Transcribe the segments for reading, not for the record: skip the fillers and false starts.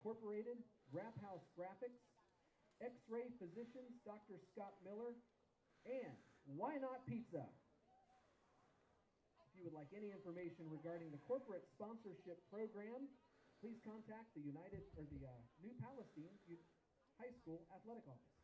Incorporated, Wrap House Graphics, X-Ray Physicians, Dr. Scott Miller, and Why Not Pizza. If you would like any information regarding the corporate sponsorship program, please contact the New Palestine High School Athletic Office.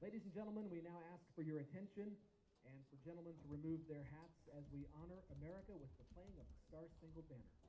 Ladies and gentlemen, we now ask for your attention and for gentlemen to remove their hats as we honor America with the playing of the Star-Spangled Banner.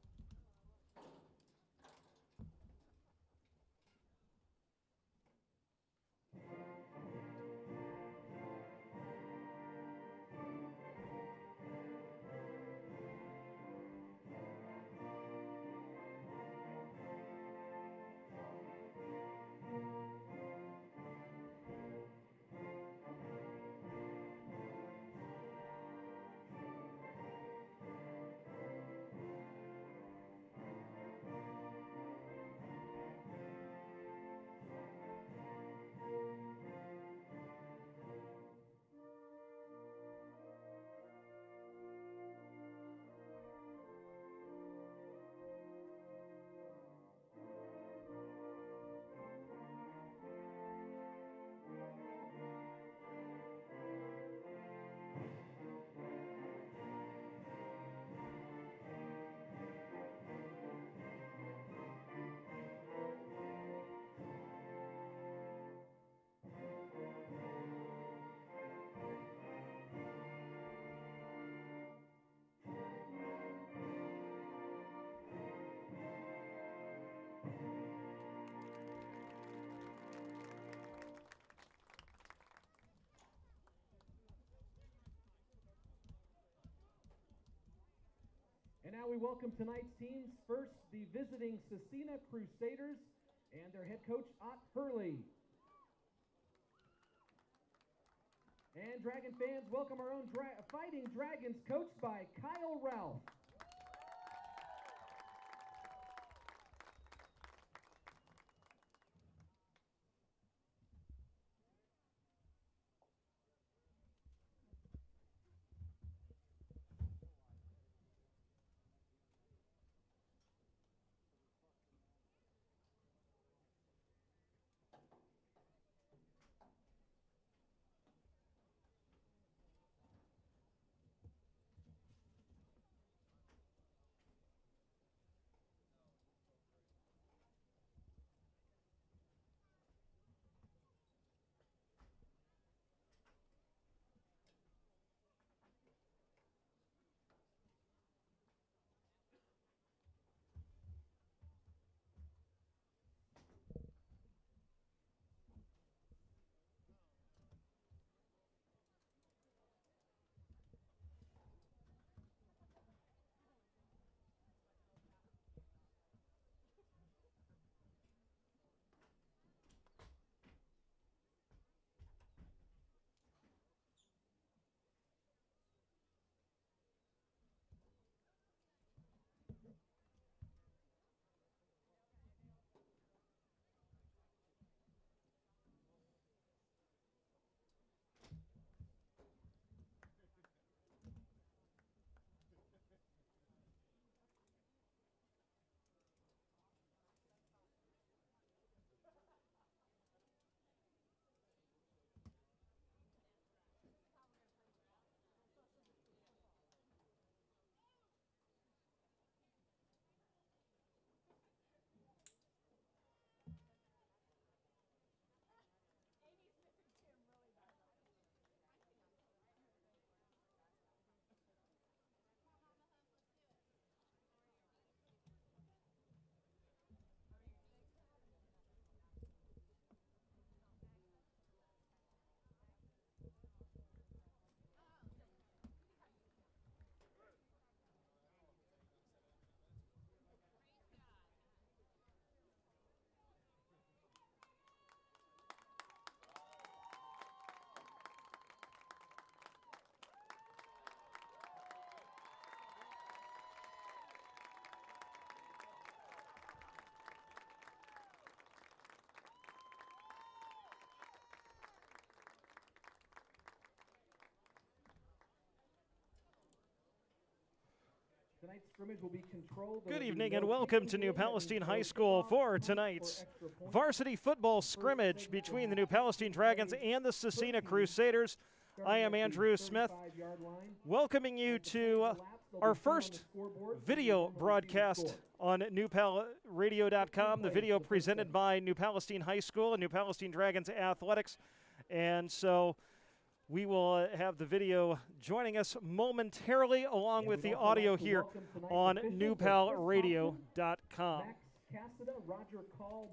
And now we welcome tonight's teams. First, the visiting Scecina Crusaders and their head coach, Ott Hurley. And Dragon fans, welcome our own Fighting Dragons, coached by Kyle Ralph. Tonight's scrimmage will be controlled. Good evening and welcome to New Palestine High School for tonight's varsity football scrimmage between the New Palestine Dragons and the Scecina Crusaders. I am Andrew Smith, welcoming you to our first video broadcast on newpalradio.com, the video presented by New Palestine High School and New Palestine Dragons Athletics. And so we will have the video joining us momentarily, along with the audio here on newpalradio.com.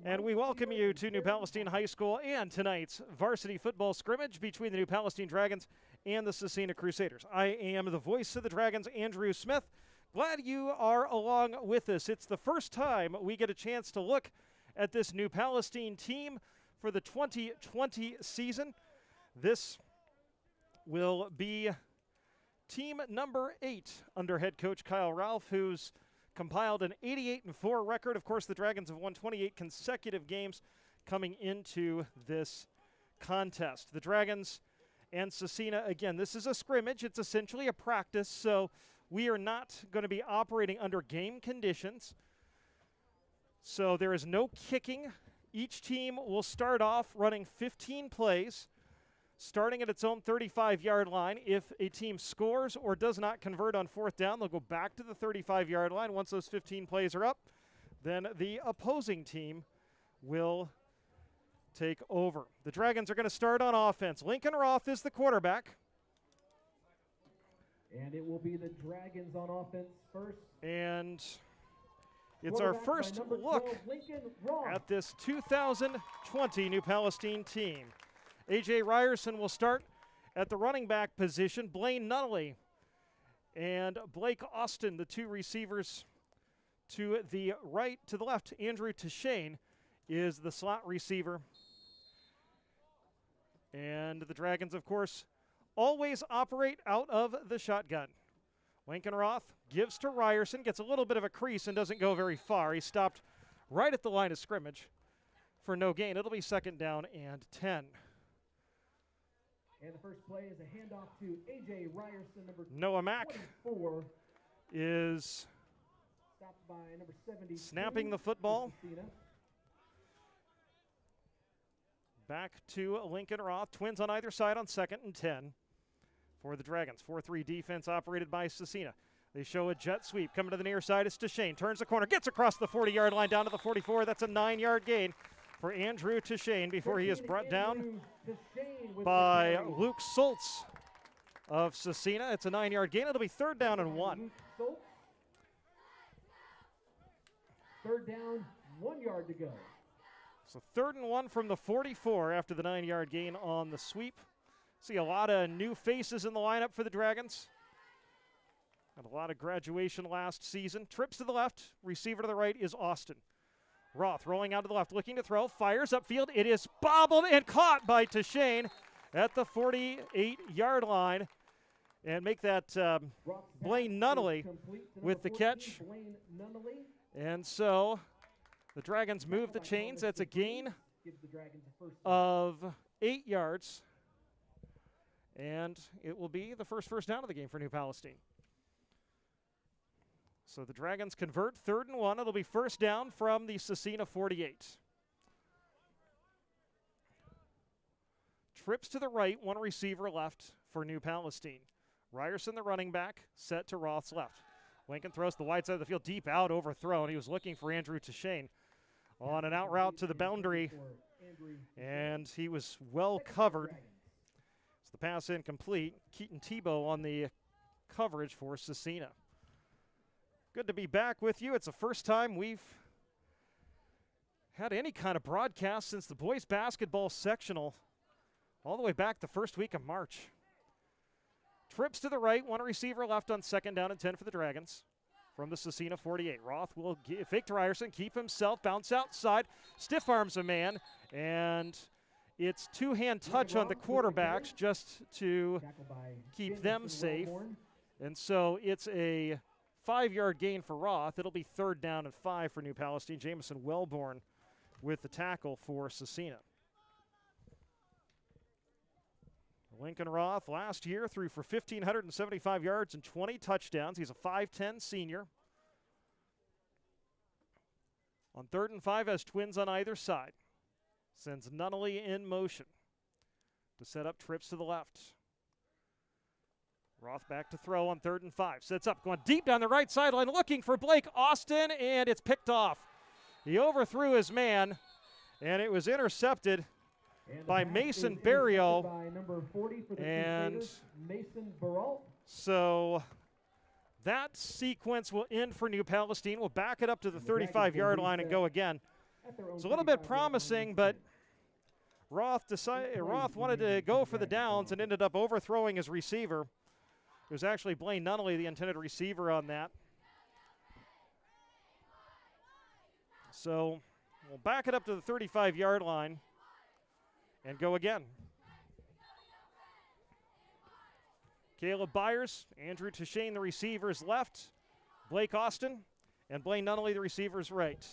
And we welcome you to New Palestine High School and tonight's varsity football scrimmage between the New Palestine Dragons and the Scecina Crusaders. I am the voice of the Dragons, Andrew Smith. Glad you are along with us. It's the first time we get a chance to look at this New Palestine team for the 2020 season. This will be team number 8 under head coach Kyle Ralph, who's compiled an 88-4 record. Of course, the Dragons have won 28 consecutive games coming into this contest. The Dragons and Scecina, again, this is a scrimmage. It's essentially a practice, so we are not going to be operating under game conditions. So there is no kicking. Each team will start off running 15 plays, starting at its own 35-yard line. If a team scores or does not convert on fourth down, they'll go back to the 35-yard line. Once those 15 plays are up, then the opposing team will take over. The Dragons are going to start on offense. Lincoln Roth is the quarterback. And it will be the Dragons on offense first. And it's our first look at this 2020 New Palestine team. A.J. Ryerson will start at the running back position. Blaine Nunnally and Blake Austin, the two receivers to the right. To the left, Andrew Tashane is the slot receiver. And the Dragons, of course, always operate out of the shotgun. Lincoln Roth gives to Ryerson, gets a little bit of a crease and doesn't go very far. He stopped right at the line of scrimmage for no gain. It'll be 2nd down and 10. And the first play is a handoff to A.J. Ryerson, number Noah Mack 24. Is Stopped by number 70. snapping the football. Back to Lincoln Roth. Twins on either side on 2nd and 10 for the Dragons. 4-3 defense operated by Scecina. They show a jet sweep. Coming to the near side, it's Teshane. Turns the corner, gets across the 40-yard line down to the 44. That's a 9-yard gain for Andrew Teshane before he is brought down by Luke Soltz of Scecina. It's a 9-yard gain. It'll be 3rd down and 1. 3rd down, 1 yard to go. So 3rd and 1 from the 44 after the 9-yard gain on the sweep. See a lot of new faces in the lineup for the Dragons. Had a lot of graduation last season. Trips to the left, receiver to the right is Austin. Roth rolling out to the left, looking to throw, fires upfield. It is bobbled and caught by Teshane at the 48-yard line. And make that Blaine Nunnally with the catch. And so the Dragons move the chains. That's a gain of 8 yards. And it will be the first down of the game for New Palestine. So the Dragons convert 3rd and 1. It'll be 1st down from the Scecina 48. Trips to the right, 1 receiver left for New Palestine. Ryerson, the running back, set to Roth's left. Lincoln throws the wide side of the field, deep out, overthrown. He was looking for Andrew Teshane on an out route to the boundary, and he was well covered. So the pass incomplete. Keaton Tebow on the coverage for Scecina. Good to be back with you. It's the first time we've had any kind of broadcast since the boys basketball sectional all the way back the first week of March. Trips to the right, 1 receiver left on 2nd down and 10 for the Dragons from the Scecina 48. Roth will fake to Ryerson, keep himself, bounce outside, stiff arms a man, and it's 2-hand touch on the quarterbacks just to keep them safe. And so it's a 5-yard gain for Roth. It'll be 3rd down and 5 for New Palestine. Jamison Wellborn with the tackle for Scecina. Lincoln Roth last year threw for 1,575 yards and 20 touchdowns. He's a 5'10 senior. On 3rd and 5 has twins on either side. Sends Nunnally in motion to set up trips to the left. Roth back to throw on 3rd and 5. Sets up, going deep down the right sideline, looking for Blake Austin, and it's picked off. He overthrew his man, and it was intercepted by Mason Barrio. And so that sequence will end for New Palestine. We'll back it up to the 35-yard line and go again. It's a little bit promising, but Roth wanted to go for the downs and ended up overthrowing his receiver. It was actually Blaine Nunnally, the intended receiver on that. So we'll back it up to the 35-yard line and go again. Caleb Byers, Andrew Teshane, the receivers left, Blake Austin, and Blaine Nunnally, the receivers right.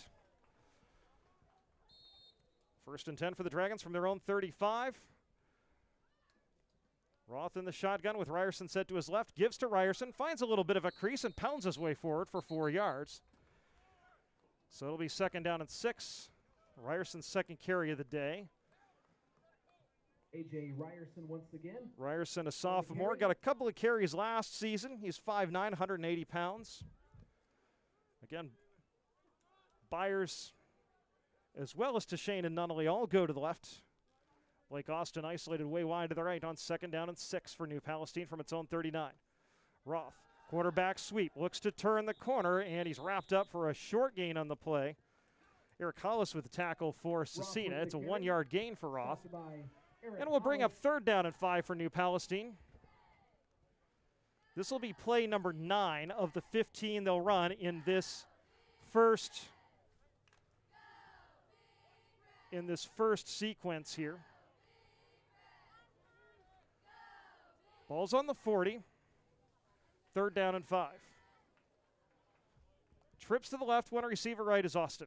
1st and 10 for the Dragons from their own 35. Roth in the shotgun with Ryerson set to his left, gives to Ryerson, finds a little bit of a crease and pounds his way forward for 4 yards. So it'll be 2nd down and 6. Ryerson's 2nd carry of the day. A.J. Ryerson once again. Ryerson, a sophomore, got a couple of carries last season. He's 5'9", 180 pounds. Again, Byers as well as Teshane and Nunnally all go to the left. Blake Austin isolated way wide to the right on 2nd down and 6 for New Palestine from its own 39. Roth, quarterback sweep, looks to turn the corner, and he's wrapped up for a short gain on the play. Eric Hollis with the tackle for Scecina. It's a 1-yard gain for Roth. And we'll bring up 3rd down and 5 for New Palestine. This will be play number 9 of the 15 they'll run in this first sequence here. Ball's on the 40. 3rd down and 5. Trips to the left, one receiver right is Austin.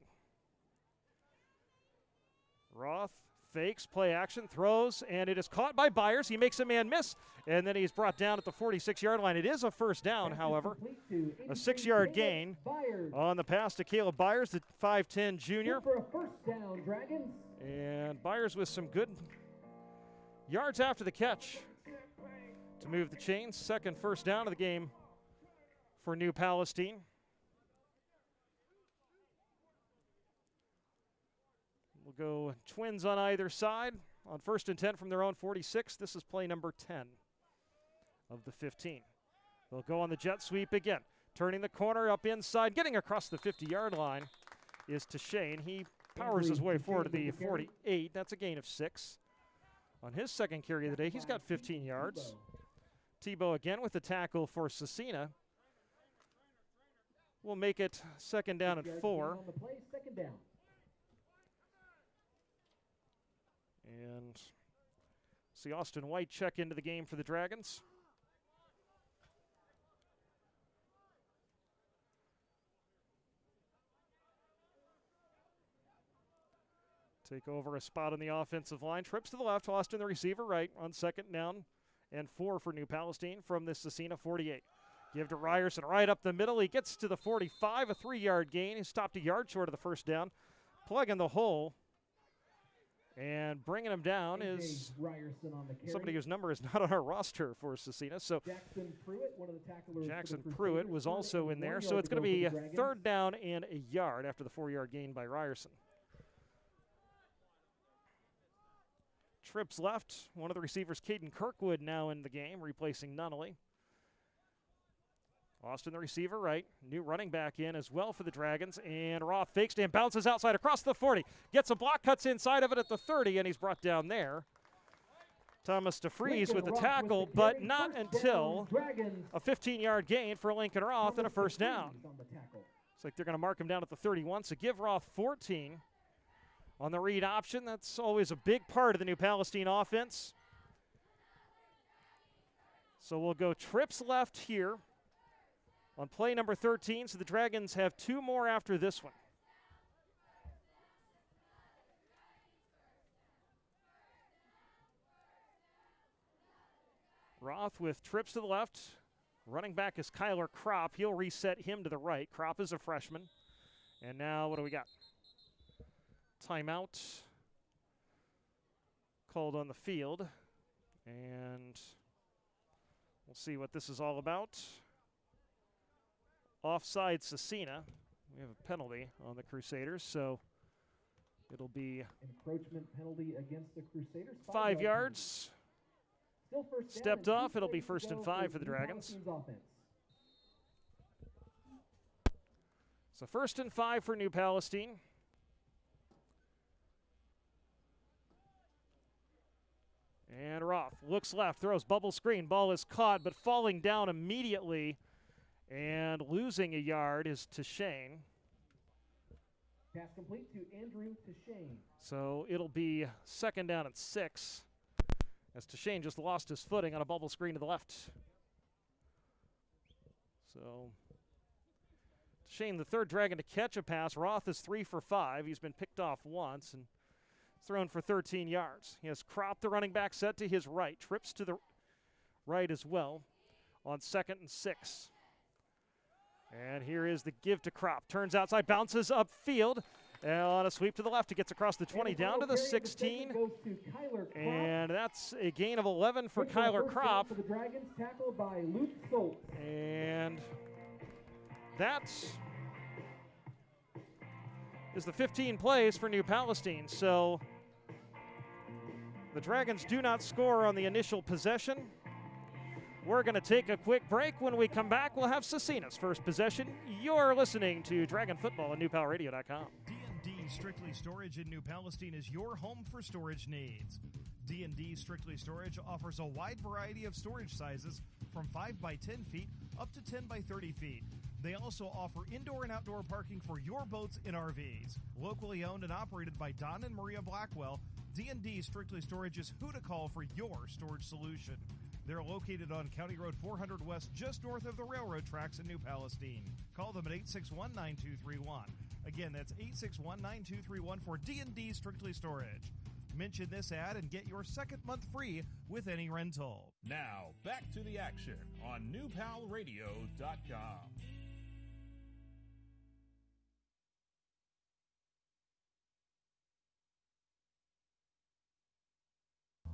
Roth fakes, play action, throws, and it is caught by Byers. He makes a man miss, and then he's brought down at the 46-yard line. It is a first down, however. A 6-yard gain on the pass to Caleb Byers, the 5'10 junior. For a first down, Dragons. And Byers with some good yards after the catch to move the chains. Second first down of the game for New Palestine. We'll go twins on either side on 1st and 10 from their own 46. This is play number 10 of the 15. They'll go on the jet sweep again. Turning the corner up inside, getting across the 50-yard line is Shane. He powers his way forward to the 48. That's a gain of 6. On his second carry of the day, he's got 15 yards. Tebow again with the tackle for Scecina. We'll make it 2nd down and 4. And see Austin White check into the game for the Dragons. Take over a spot on the offensive line. Trips to the left, Austin the receiver right on 2nd down and 4 for New Palestine from the Scecina 48. Give to Ryerson right up the middle. He gets to the 45, a 3-yard gain. He stopped a yard short of the first down. Plugging the hole. And bringing him down is somebody whose number is not on our roster for Scecina. So Jackson Pruitt was also in there. So it's going to be 3rd down and a yard after the 4-yard gain by Ryerson. Trips left. One of the receivers, Caden Kirkwood, now in the game, replacing Nunnally. Austin, the receiver, right. New running back in as well for the Dragons. And Roth fakes and bounces outside across the 40. Gets a block, cuts inside of it at the 30, and he's brought down there. Thomas DeFries with the tackle, but not until a 15-yard gain for Lincoln Roth and a first down. Looks like they're going to mark him down at the 31, so give Roth 14 on the read option. That's always a big part of the New Palestine offense. So we'll go trips left here on play number 13, so the Dragons have 2 more after this one. Roth with trips to the left. Running back is Kyler Kropp. He'll reset him to the right. Kropp is a freshman. And now what do we got? Timeout called on the field. And we'll see what this is all about. Offside Scecina. We have a penalty on the Crusaders, so it'll be encroachment penalty against the Crusaders. 5 yards. Stepped off. It'll be 1st and 5 for the Dragons. So 1st and 5 for New Palestine. And Roth looks left, throws bubble screen. Ball is caught, but falling down immediately. And losing a yard is Shane. Pass complete to Andrew Shane. So it'll be 2nd down and 6 as Shane just lost his footing on a bubble screen to the left. So Shane, the 3rd Dragon to catch a pass. Roth is 3 for 5. He's been picked off once and thrown for 13 yards. He has Kropp, the running back, set to his right. Trips to the right as well on 2nd and 6. And here is the give to Kropp. Turns outside, bounces upfield. And on a sweep to the left, he gets across the 20 down to the 16. And that's a gain of 11 for Kyler Kropp. For the Dragons, tackled by Luke Schultz. And that is the 15 plays for New Palestine. So the Dragons do not score on the initial possession. We're going to take a quick break. When we come back, we'll have Scecina's first possession. You're listening to Dragon Football on NewPalRadio.com. D&D Strictly Storage in New Palestine is your home for storage needs. D&D Strictly Storage offers a wide variety of storage sizes from 5 by 10 feet up to 10 by 30 feet. They also offer indoor and outdoor parking for your boats and RVs. Locally owned and operated by Don and Maria Blackwell, D&D Strictly Storage is who to call for your storage solution. They're located on County Road 400 West, just north of the railroad tracks in New Palestine. Call them at 861-9231. Again, that's 861-9231 for D&D Strictly Storage. Mention this ad and get your second month free with any rental. Now, back to the action on newpalradio.com.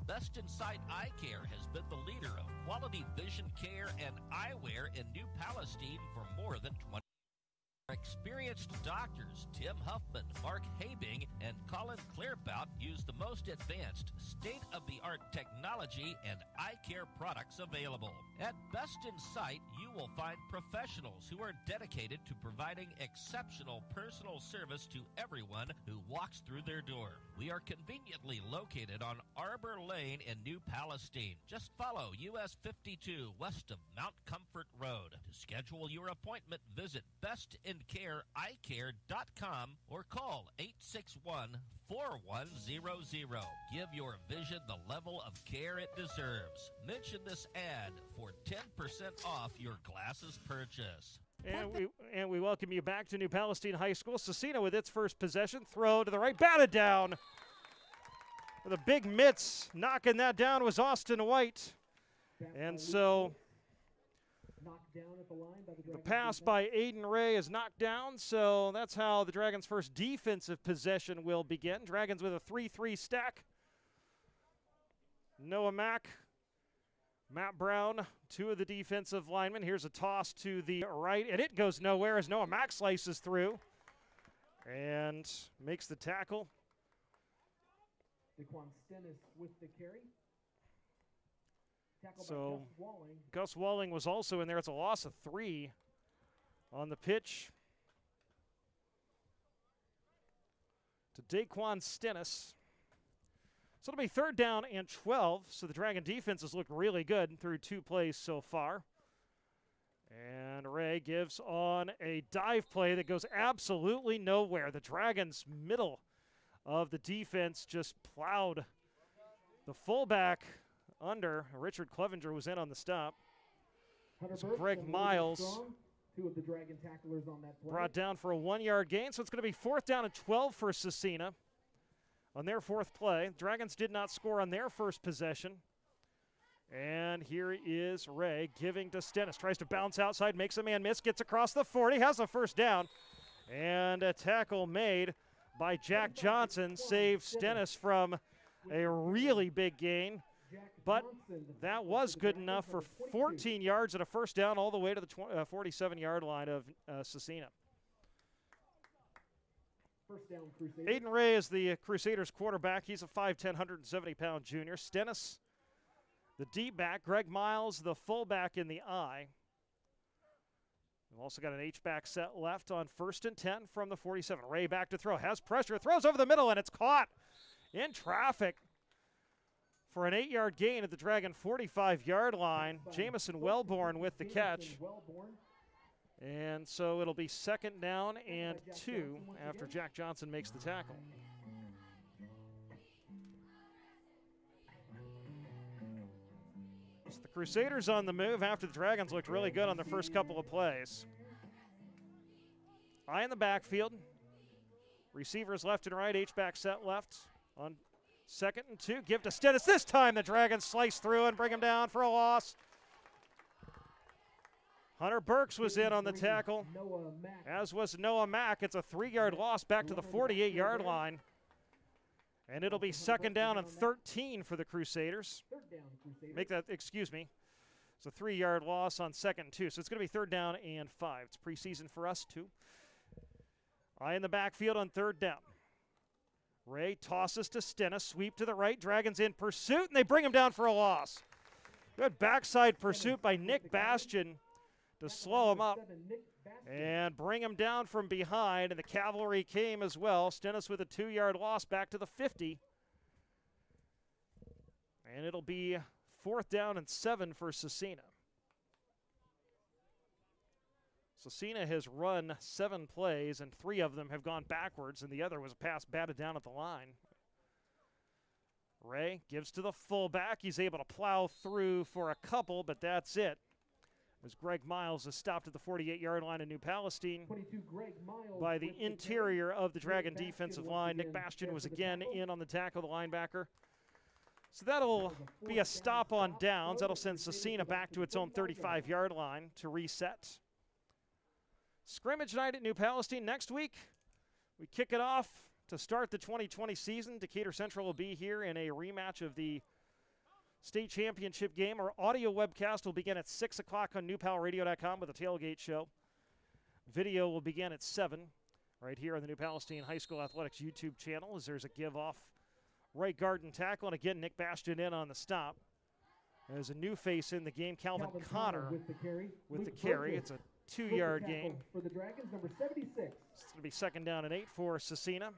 Best in Sight Eye Care has been the leader of quality vision care and eyewear in New Palestine for more than 20 years. Experienced doctors Tim Huffman, Mark Habing, and Colin Clearbout use the most advanced, state-of-the-art technology and eye care products available. At Best in Sight, you will find professionals who are dedicated to providing exceptional personal service to everyone who walks through their door. We are conveniently located on Arbor Lane in New Palestine. Just follow US 52 west of Mount Comfort Road. To schedule your appointment, visit bestincareeyecare.com or call 861-4100. Give your vision the level of care it deserves. Mention this ad for 10% off your glasses purchase. And we welcome you back to New Palestine High School. Scecina with its first possession. Throw to the right, batted down. With a big mitts, knocking that down was Austin White. And so the pass by Aiden Ray is knocked down, so that's how the Dragons' first defensive possession will begin. Dragons with a 3-3 stack. Noah Mack, Matt Brown, two of the defensive linemen. Here's a toss to the right, and it goes nowhere as Noah Mack slices through and makes the tackle. Daquan Stennis with the carry. Tackle So by Gus Walling. Gus Walling was also in there. It's a loss of 3 on the pitch to Daquan Stennis. So it'll be 3rd down and 12. So the Dragon defense has looked really good through 2 plays so far. And Ray gives on a dive play that goes absolutely nowhere. The Dragons' middle of the defense just plowed the fullback under. Richard Clevenger was in on the stop. So Greg Miles Two of the Dragon tacklers on that play. brought down for a 1-yard gain. So it's going to be 4th down and 12 for Scecina on their 4th play. Dragons did not score on their first possession. And here is Ray giving to Stennis. Tries to bounce outside, makes a man miss, gets across the 40, has a first down. And a tackle made by Jack Johnson saved Stennis from a really big gain. But that was good enough for 14 yards and a first down all the way to the 47-yard line of Scecina. First down, Crusaders. Aiden Ray is the Crusaders quarterback. He's a 5'10", 170-pound junior. Stennis, the deep back. Greg Miles, the fullback in the I. We've also got an H-back set left on 1st and 10 from the 47. Ray back to throw, has pressure, throws over the middle, and it's caught in traffic for an 8-yard gain at the Dragon 45-yard line. Jamison Wellborn with the catch. And so it'll be 2nd down and 2 after Jack Johnson makes the tackle. So the Crusaders on the move after the Dragons looked really good on the first couple of plays. Eye in the backfield. Receivers left and right, H-back set left on 2nd and 2. Give to Stennis. This time the Dragons slice through and bring him down for a loss. Hunter Burks was in on the tackle, as was Noah Mack. It's a 3-yard loss back to the 48-yard line. And it'll be 2nd down and 13 for the Crusaders. Make that, excuse me. It's a 3-yard loss on 2nd and 2. So it's going to be 3rd down and 5. It's preseason for us, too. Eye in the backfield on 3rd down. Ray tosses to Stennis. Sweep to the right. Dragons in pursuit, and they bring him down for a loss. Good backside pursuit by Nick Bastian to slow him up and bring him down from behind, and the cavalry came as well. Stennis with a 2-yard loss back to the 50. And it'll be 4th down and 7 for Scecina. Scecina has run 7 plays, and 3 of them have gone backwards, and the other was a pass batted down at the line. Ray gives to the fullback. He's able to plow through for a couple, but that's it. As Greg Miles is stopped at the 48-yard line in New Palestine 22, Greg Miles by the with the interior of the Dragon Nick defensive Bastian line. once Nick again Bastian there was for the again tackle. in on the tackle, the linebacker. So that'll be a stop on downs. That'll send Scecina back to its own 35-yard line to reset. Scrimmage night at New Palestine next week. We kick it off to start the 2020 season. Decatur Central will be here in a rematch of the state championship game. Our audio webcast will begin at 6 o'clock on newpalradio.com with a tailgate show. Video will begin at 7 right here on the New Palestine High School Athletics YouTube channel as there's a give-off right guard and tackle. And again, Nick Bastian in on the stop. There's a new face in the game, Calvin Connor with the carry. with the Luke carry. Burgess It's a with 2-yard the tackle gain. for the Dragons, number 76. It's going to be 2nd down and 8 for Scecina.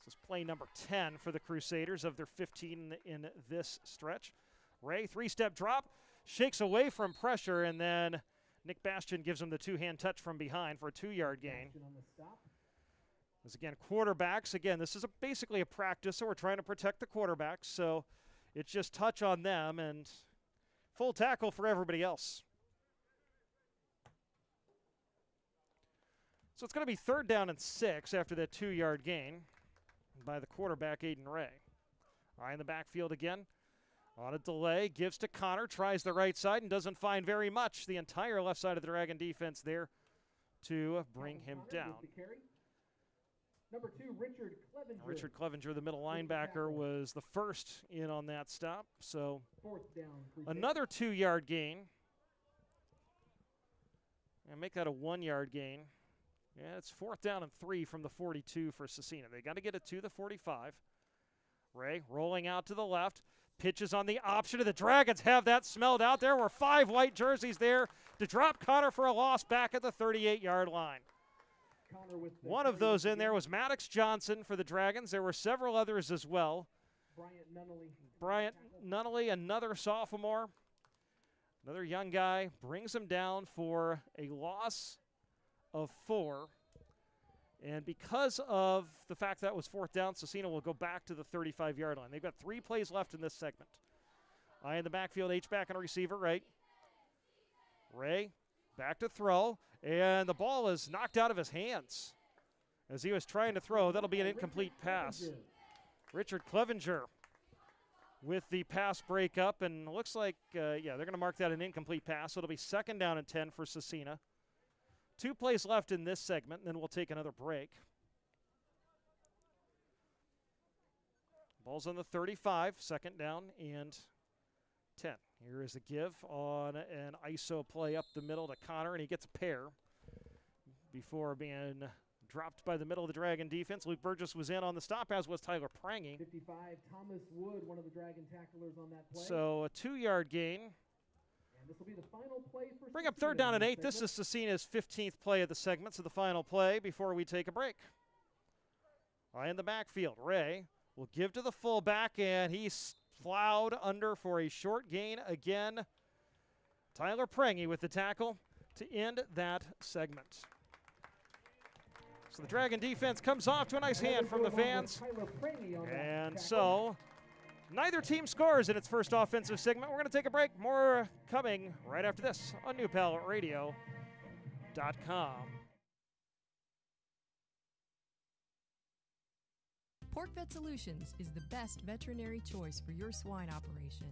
This is play number 10 for the Crusaders of their 15 in this stretch. Ray, 3-step drop, shakes away from pressure, and then Nick Bastian gives him the 2-hand touch from behind for a 2-yard gain. Bastian on the stop. As again, quarterbacks, again, this is basically a practice, so we're trying to protect the quarterbacks, so it's just touch on them and full tackle for everybody else. So it's going to be 3rd down and 6 after that 2-yard gain by the quarterback, Aiden Ray. Eye in the backfield again. On a delay, gives to Connor, tries the right side and doesn't find very much. The entire left side of the Dragon defense there to bring him down. With the carry. Number 2, Richard Clevenger. Richard Clevenger, the middle linebacker, was the first in on that stop. So 4th down. Crusaders. another 2-yard gain. And make that a 1-yard gain. Yeah, it's 4th down and 3 from the 42 for Scecina. They got to get it to the 45. Ray rolling out to the left. Pitches on the option, and the Dragons have that smelled out. There were 5 white jerseys there to drop Connor for a loss back at the 38-yard line. Connor with the One of carry those with in the there game. was Maddox Johnson for the Dragons. There were several others as well. Bryant Nunnally, another sophomore. Another young guy, brings him down for a loss of 4. And because of the fact that was 4th down, Scecina will go back to the 35-yard line. They've got 3 plays left in this segment. Eye in the backfield, H-back and a receiver, right. Ray, back to throw, and the ball is knocked out of his hands as he was trying to throw. That'll be an incomplete pass. Richard Clevenger with the pass breakup, and looks like, they're going to mark that an incomplete pass. So it'll be 2nd down and 10 for Scecina. 2 plays left in this segment, and then we'll take another break. Ball's on the 35, 2nd down and 10. Here is a give on an ISO play up the middle to Connor, and he gets a pair before being dropped by the middle of the Dragon defense. Luke Burgess was in on the stop, as was Tyler Prangy. 55, Thomas Wood, one of the Dragon tacklers on that play. So a 2-yard gain. And this will be the final play for Bring up Scecina 3rd down and in 8. This segment. is Scecina's 15th play of the segment, so the final play before we take a break. Eye in the backfield. Ray will give to the fullback, and he's plowed under for a short gain again. Tyler Prangy with the tackle to end that segment. So the Dragon defense comes off to a nice hand from the fans. Tyler Prangy on that And tackle. so neither team scores in its first offensive segment. We're going to take a break. More coming right after this on newpalradio.com. Pork Vet Solutions is the best veterinary choice for your swine operation.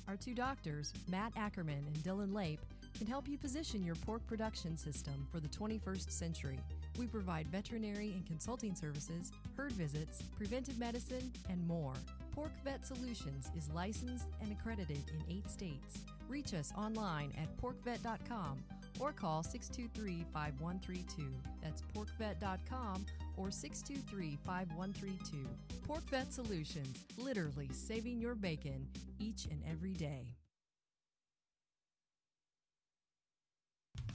Our 2 doctors, Matt Ackerman and Dylan Lape, can help you position your pork production system for the 21st century. We provide veterinary and consulting services, herd visits, preventive medicine, and more. Pork Vet Solutions is licensed and accredited in 8 states. Reach us online at porkvet.com or call 623-5132. That's porkvet.com or 623-5132. Pork Vet Solutions, literally saving your bacon each and every day.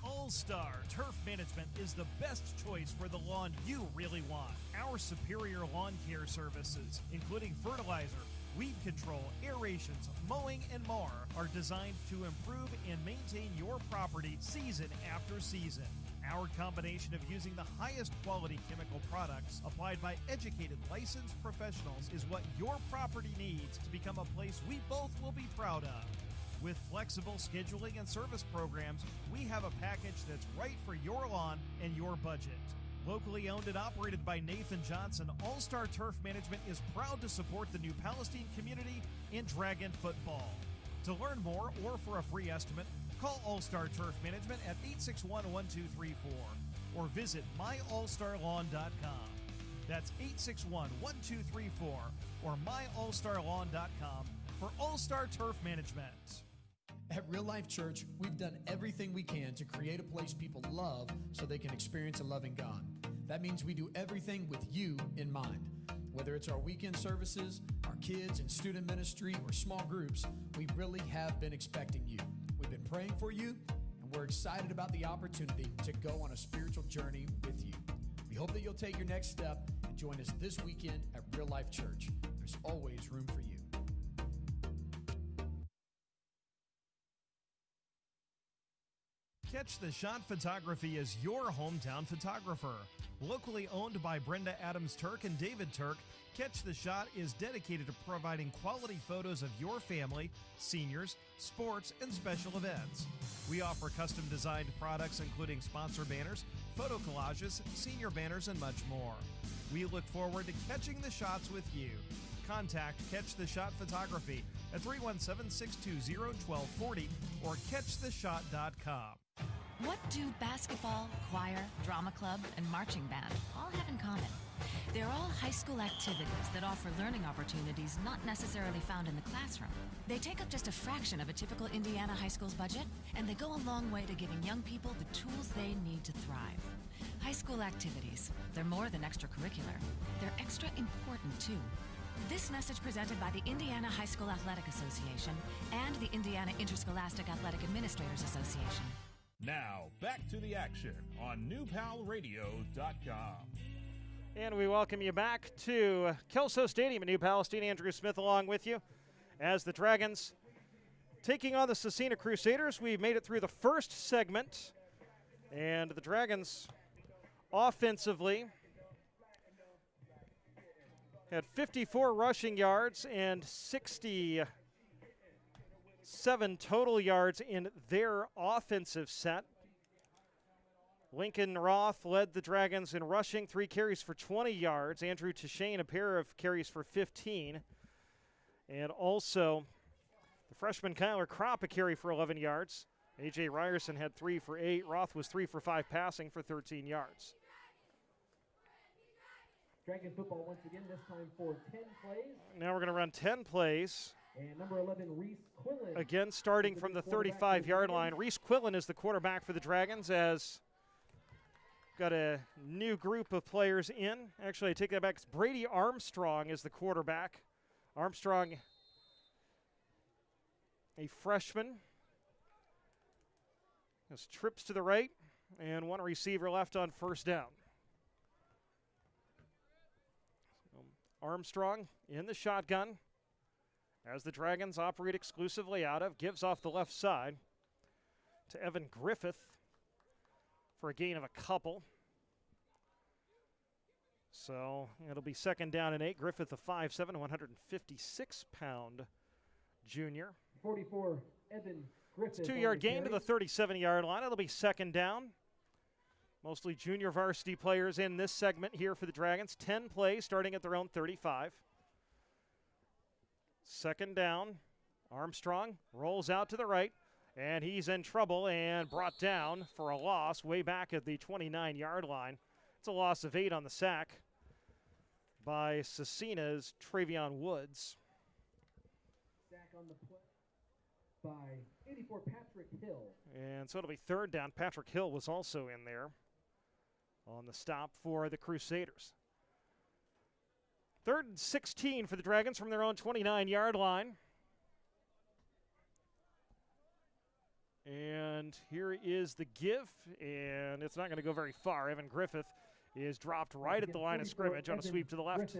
All-Star Turf Management is the best choice for the lawn you really want. Our superior lawn care services, including fertilizer, weed control, aerations, mowing, and more, are designed to improve and maintain your property season after season. Our combination of using the highest quality chemical products applied by educated, licensed professionals is what your property needs to become a place we both will be proud of. With flexible scheduling and service programs, we have a package that's right for your lawn and your budget. Locally owned and operated by Nathan Johnson, All-Star Turf Management is proud to support the New Palestine community in Dragon football. To learn more or for a free estimate, call All-Star Turf Management at 861-1234 or visit myallstarlawn.com. That's 861-1234 or myallstarlawn.com for All-Star Turf Management. At Real Life Church, we've done everything we can to create a place people love so they can experience a loving God. That means we do everything with you in mind. Whether it's our weekend services, our kids and student ministry, or small groups, we really have been expecting you. We've been praying for you, and we're excited about the opportunity to go on a spiritual journey with you. We hope that you'll take your next step and join us this weekend at Real Life Church. There's always room for you. Catch the Shot Photography is your hometown photographer. Locally owned by Brenda Adams Turk and David Turk, Catch the Shot is dedicated to providing quality photos of your family, seniors, sports, and special events. We offer custom designed products including sponsor banners, photo collages, senior banners, and much more. We look forward to catching the shots with you. Contact Catch the Shot Photography at 317-620-1240 or catchtheshot.com. What do basketball, choir, drama club, and marching band all have in common? They're all high school activities that offer learning opportunities not necessarily found in the classroom. They take up just a fraction of a typical Indiana high school's budget, and they go a long way to giving young people the tools they need to thrive. High school activities, they're more than extracurricular. They're extra important, too. This message presented by the Indiana High School Athletic Association and the Indiana Interscholastic Athletic Administrators Association. Now, back to the action on newpalradio.com. And we welcome you back to Kelso Stadium in New Palestine. Andrew Smith along with you as the Dragons taking on the Scecina Crusaders. We've made it through the first segment, and the Dragons offensively had 54 rushing yards and 67 total yards in their offensive set. Lincoln Roth led the Dragons in rushing, 3 carries for 20 yards. Andrew Tashane, a pair of carries for 15. And also, the freshman Kyler Kropp, a carry for 11 yards. A.J. Ryerson had 3 for 8. Roth was 3 for 5 passing for 13 yards. Dragon football once again, this time for 10 plays. Now we're going to run 10 plays. And number 11, Reese Quillen. Again, starting from the 35-yard line. Reese Quillen is the quarterback for the Dragons, as got a new group of players in. Actually, I take that back. It's Brady Armstrong is the quarterback. Armstrong, a freshman. Has trips to the right and one receiver left on first down. Armstrong in the shotgun as the Dragons operate exclusively out of. Gives off the left side to Evan Griffith for a gain of a couple. So it'll be second down and 8. Griffith, a 5'7", 156-pound junior. 44, Evan Griffith. It's a 2-yard gain to the 37-yard line. It'll be second down. Mostly junior varsity players in this segment here for the Dragons. 10 plays starting at their own 35. Second down. Armstrong rolls out to the right, and he's in trouble and brought down for a loss way back at the 29-yard line. It's a loss of 8 on the sack by Scecina's Travion Woods. Sack on the play by 84 Patrick Hill. And so it'll be third down. Patrick Hill was also in there on the stop for the Crusaders. 3rd and 16 for the Dragons from their own 29-yard line. And here is the give, and it's not going to go very far. Evan Griffith is dropped right at the line of scrimmage on a sweep to the left.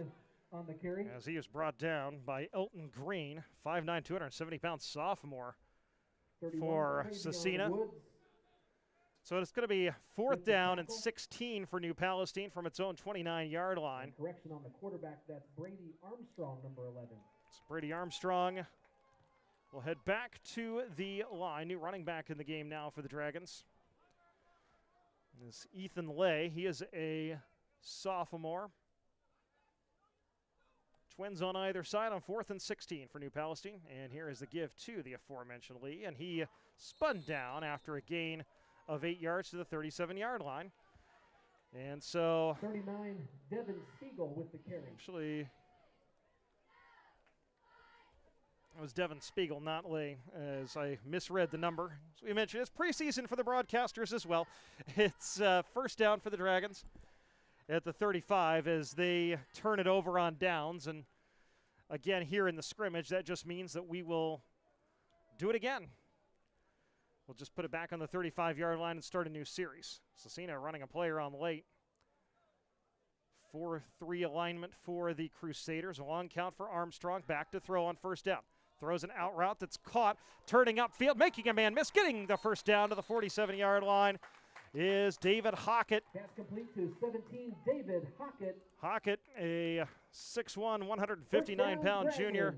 On the carry. As he is brought down by Elton Green, 5'9", 270-pound sophomore for Scecina. So it's going to be 4th down and 16 for New Palestine from its own 29-yard line. Correction on the quarterback, that's Brady Armstrong, number 11. So Brady Armstrong will head back to the line. New running back in the game now for the Dragons. This is Ethan Lay. He is a sophomore. Twins on either side on 4th and 16 for New Palestine. And here is the give to the aforementioned Lee. And he spun down after a gain of 8 yards to the 37-yard line. And so 39, Devin Spiegel with the carry. Actually, it was Devin Spiegel, not Lee, as I misread the number. As we mentioned, it's preseason for the broadcasters as well. It's 1st down for the Dragons at the 35 as they turn it over on downs. And again, here in the scrimmage, that just means that we will do it again. We'll just put it back on the 35-yard line and start a new series. Scecina running a player on late. 4-3 alignment for the Crusaders. A long count for Armstrong. Back to throw on 1st down. Throws an out route that's caught. Turning upfield, making a man miss. Getting the 1st down to the 47-yard line is David Hockett. Pass complete to 17, David Hockett. Hockett, a 6'1", 159-pound junior,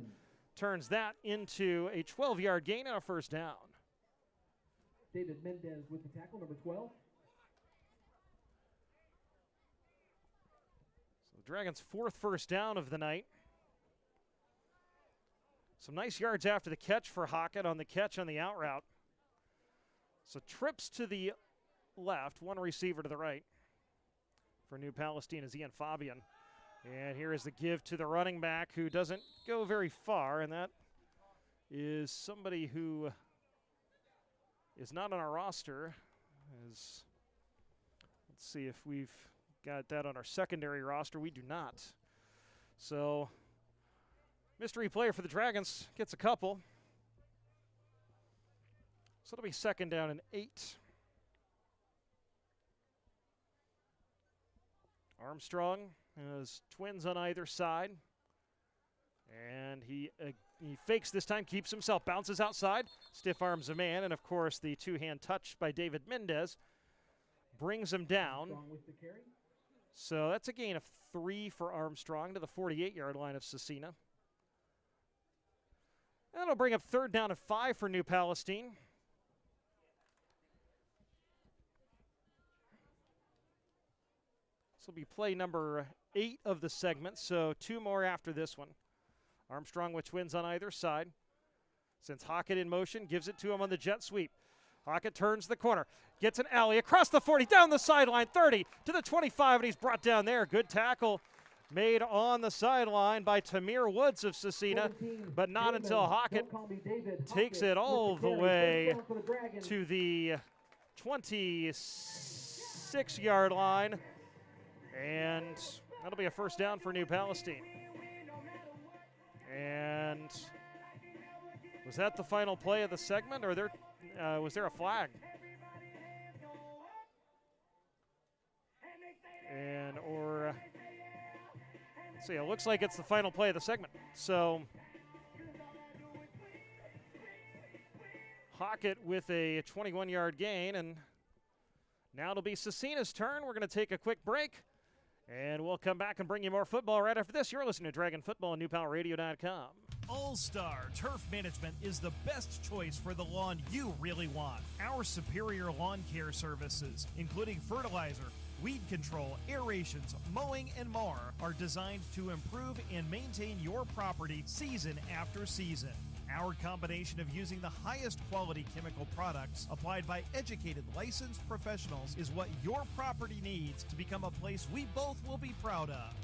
turns that into a 12-yard gain and a 1st down. David Mendez with the tackle, number 12. So the Dragons' 4th 1st down of the night. Some nice yards after the catch for Hockett on the catch on the out route. So trips to the left, one receiver to the right. For New Palestine is Ian Fabian. And here is the give to the running back who doesn't go very far, and that is somebody who is not on our roster. Let's see if we've got that on our secondary roster. We do not. So mystery player for the Dragons gets a couple. So it'll be 2nd down and 8. Armstrong has twins on either side. And he fakes this time, keeps himself, bounces outside, stiff arms a man, and of course the two-hand touch by David Mendez brings him down. With the carry. So that's a gain of 3 for Armstrong to the 48-yard line of Scecina. That'll bring up 3rd down and 5 for New Palestine. This will be play number 8 of the segment, so 2 more after this one. Armstrong with twins on either side. Sends Hockett in motion, gives it to him on the jet sweep. Hockett turns the corner, gets an alley across the 40, down the sideline, 30 to the 25, and he's brought down there. Good tackle made on the sideline by Tamir Woods of Scecina, but not until Hockett takes it all the way to the 26-yard line, and that'll be a 1st down for New Palestine. And was that the final play of the segment, or was there a flag? Let's see, it looks like it's the final play of the segment. So Hockett with a 21-yard gain, and now it'll be Scecina's turn. We're going to take a quick break, and we'll come back and bring you more football right after this. You're listening to Dragon Football on NewPowerRadio.com. All-Star Turf Management is the best choice for the lawn you really want. Our superior lawn care services, including fertilizer, weed control, aerations, mowing, and more, are designed to improve and maintain your property season after season. Our combination of using the highest quality chemical products applied by educated, licensed professionals is what your property needs to become a place we both will be proud of.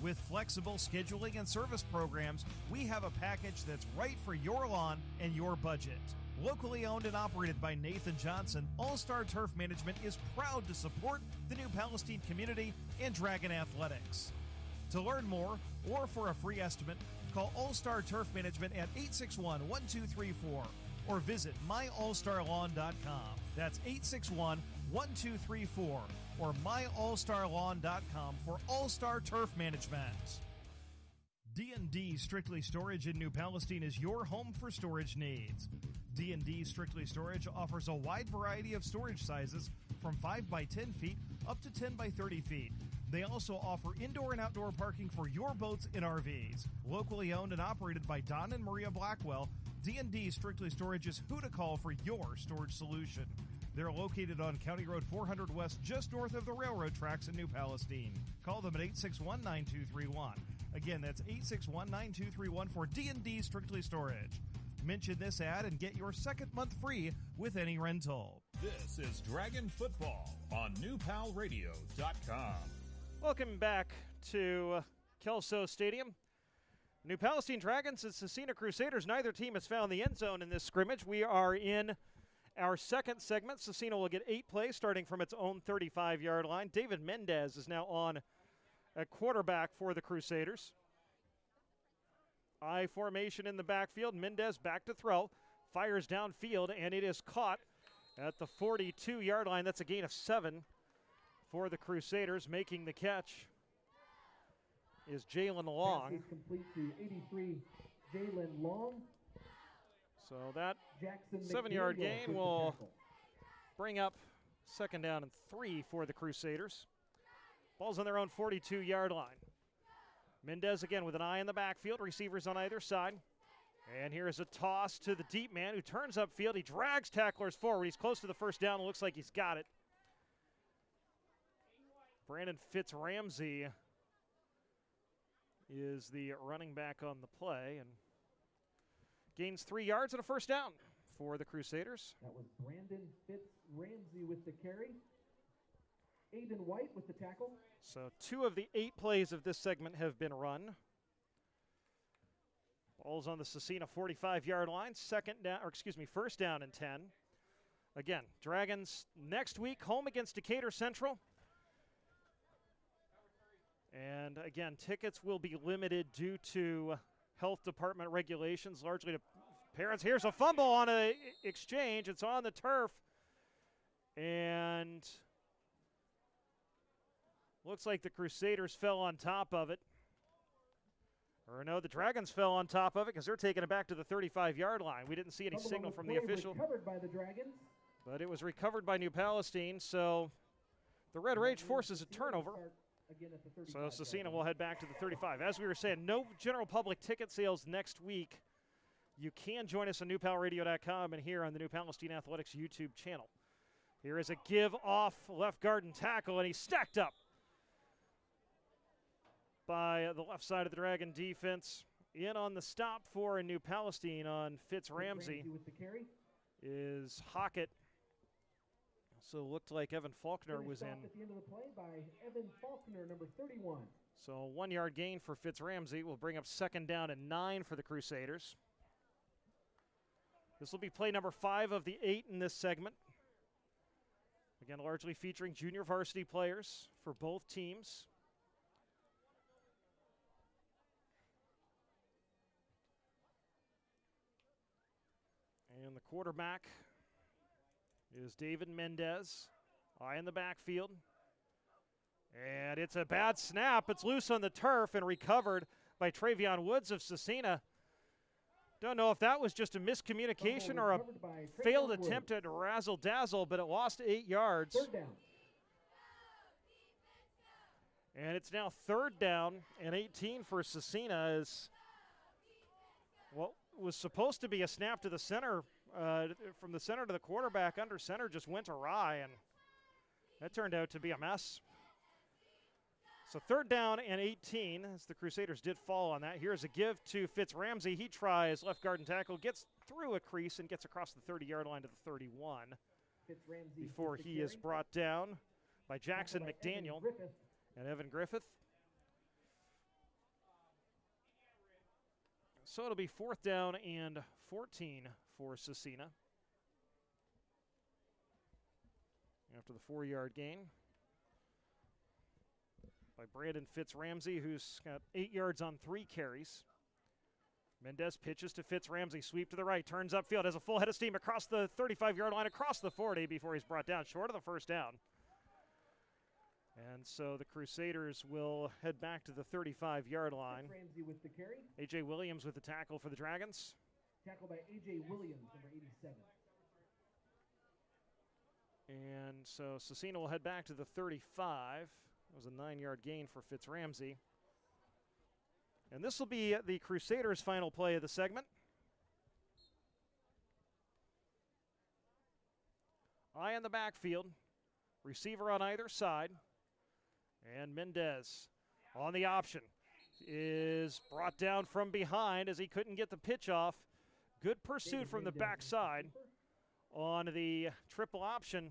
With flexible scheduling and service programs, we have a package that's right for your lawn and your budget. Locally owned and operated by Nathan Johnson, All-Star Turf Management is proud to support the New Palestine community and Dragon Athletics. To learn more or for a free estimate, call All-Star Turf Management at 861-1234 or visit myallstarlawn.com. That's 861-1234 or myallstarlawn.com for All-Star Turf Management. D&D Strictly Storage in New Palestine is your home for storage needs. D&D Strictly Storage offers a wide variety of storage sizes from 5 by 10 feet up to 10 by 30 feet. They also offer indoor and outdoor parking for your boats and RVs. Locally owned and operated by Don and Maria Blackwell, D&D Strictly Storage is who to call for your storage solution. They're located on County Road 400 West, just north of the railroad tracks in New Palestine. Call them at 861-9231. Again, that's 861-9231 for D&D Strictly Storage. Mention this ad and get your second month free with any rental. This is Dragon Football on NewPalRadio.com. Welcome back to Kelso Stadium. New Palestine Dragons and Scecina Crusaders. Neither team has found the end zone in this scrimmage. We are in our second segment. Scecina will get 8 plays starting from its own 35-yard line. David Mendez is now on at quarterback for the Crusaders. I formation in the backfield. Mendez back to throw. Fires downfield, and it is caught at the 42-yard line. That's a gain of 7 for the Crusaders. Making the catch is Jalen Long. Pass is complete to 83, Jalen Long. So that Jackson 7-yard McDaniel gain with the will tackle. bring up second down and 3 for the Crusaders. Ball's on their own 42-yard line. Mendez again with an eye in the backfield. Receivers on either side. And here's a toss to the deep man who turns upfield. He drags tacklers forward. He's close to the first down. It looks like he's got it. Brandon Fitz-Ramsey is the running back on the play and gains 3 yards and a first down for the Crusaders. That was Brandon Fitz-Ramsey with the carry. Aiden White with the tackle. So 2 of the 8 plays of this segment have been run. Ball's on the Scecina 45-yard line. First down and 10. Again, Dragons next week home against Decatur Central. And again, tickets will be limited due to health department regulations, largely to parents. Here's a fumble on an exchange. It's on the turf. And looks like the Crusaders fell on top of it. Or no, the Dragons fell on top of it because they're taking it back to the 35-yard line. We didn't see any signal from the official. Recovered by the Dragons. But it was recovered by New Palestine, so the Red Rage forces a turnover. So Scecina will head back to the 35. As we were saying, no general public ticket sales next week. You can join us on NewPalRadio.com and here on the New Palestine Athletics YouTube channel. Here is a give off left guard and tackle, and he's stacked up by the left side of the Dragon defense. In on the stop for New Palestine on Fitz-Ramsey with the carry is Hockett. So it looked like Evan Faulkner was in. At the end of the play by Evan Faulkner, number 31. So 1-yard gain for Fitz-Ramsey will bring up second down and 9 for the Crusaders. This will be play number 5 of the 8 in this segment. Again, largely featuring junior varsity players for both teams. And the quarterback is David Mendez. Eye in the backfield. And it's a bad snap. It's loose on the turf and recovered by Travion Woods of Scecina. Don't know if that was just a miscommunication or a failed attempt at razzle-dazzle, but it lost 8 yards. Third down. And it's now third down and 18 for Scecina as what was supposed to be a snap to the center, from the center to the quarterback under center just went awry, and that turned out to be a mess. So third down and 18 as the Crusaders did fall on that. Here's a give to Fitz-Ramsey. He tries left guard and tackle, gets through a crease and gets across the 30-yard line to the 31 before he is brought down by Jackson McDaniel and Evan Griffith. So it'll be fourth down and 14 for Scecina after the 4-yard gain by Brandon Fitz-Ramsey, who's got 8 yards on 3 carries. Mendez pitches to Fitz-Ramsey, sweep to the right, turns upfield, has a full head of steam across the 35-yard line, across the 40 before he's brought down short of the first down. And so the Crusaders will head back to the 35-yard line. Ramsey with the carry. A.J. Williams with the tackle for the Dragons. Tackled by A.J. Williams, number 87. And so Scecina will head back to the 35. It was a 9-yard gain for Fitz Ramsey. And this will be the Crusaders' final play of the segment. Eye in the backfield. Receiver on either side. And Mendez on the option is brought down from behind as he couldn't get the pitch off. Good pursuit from the backside on the triple option.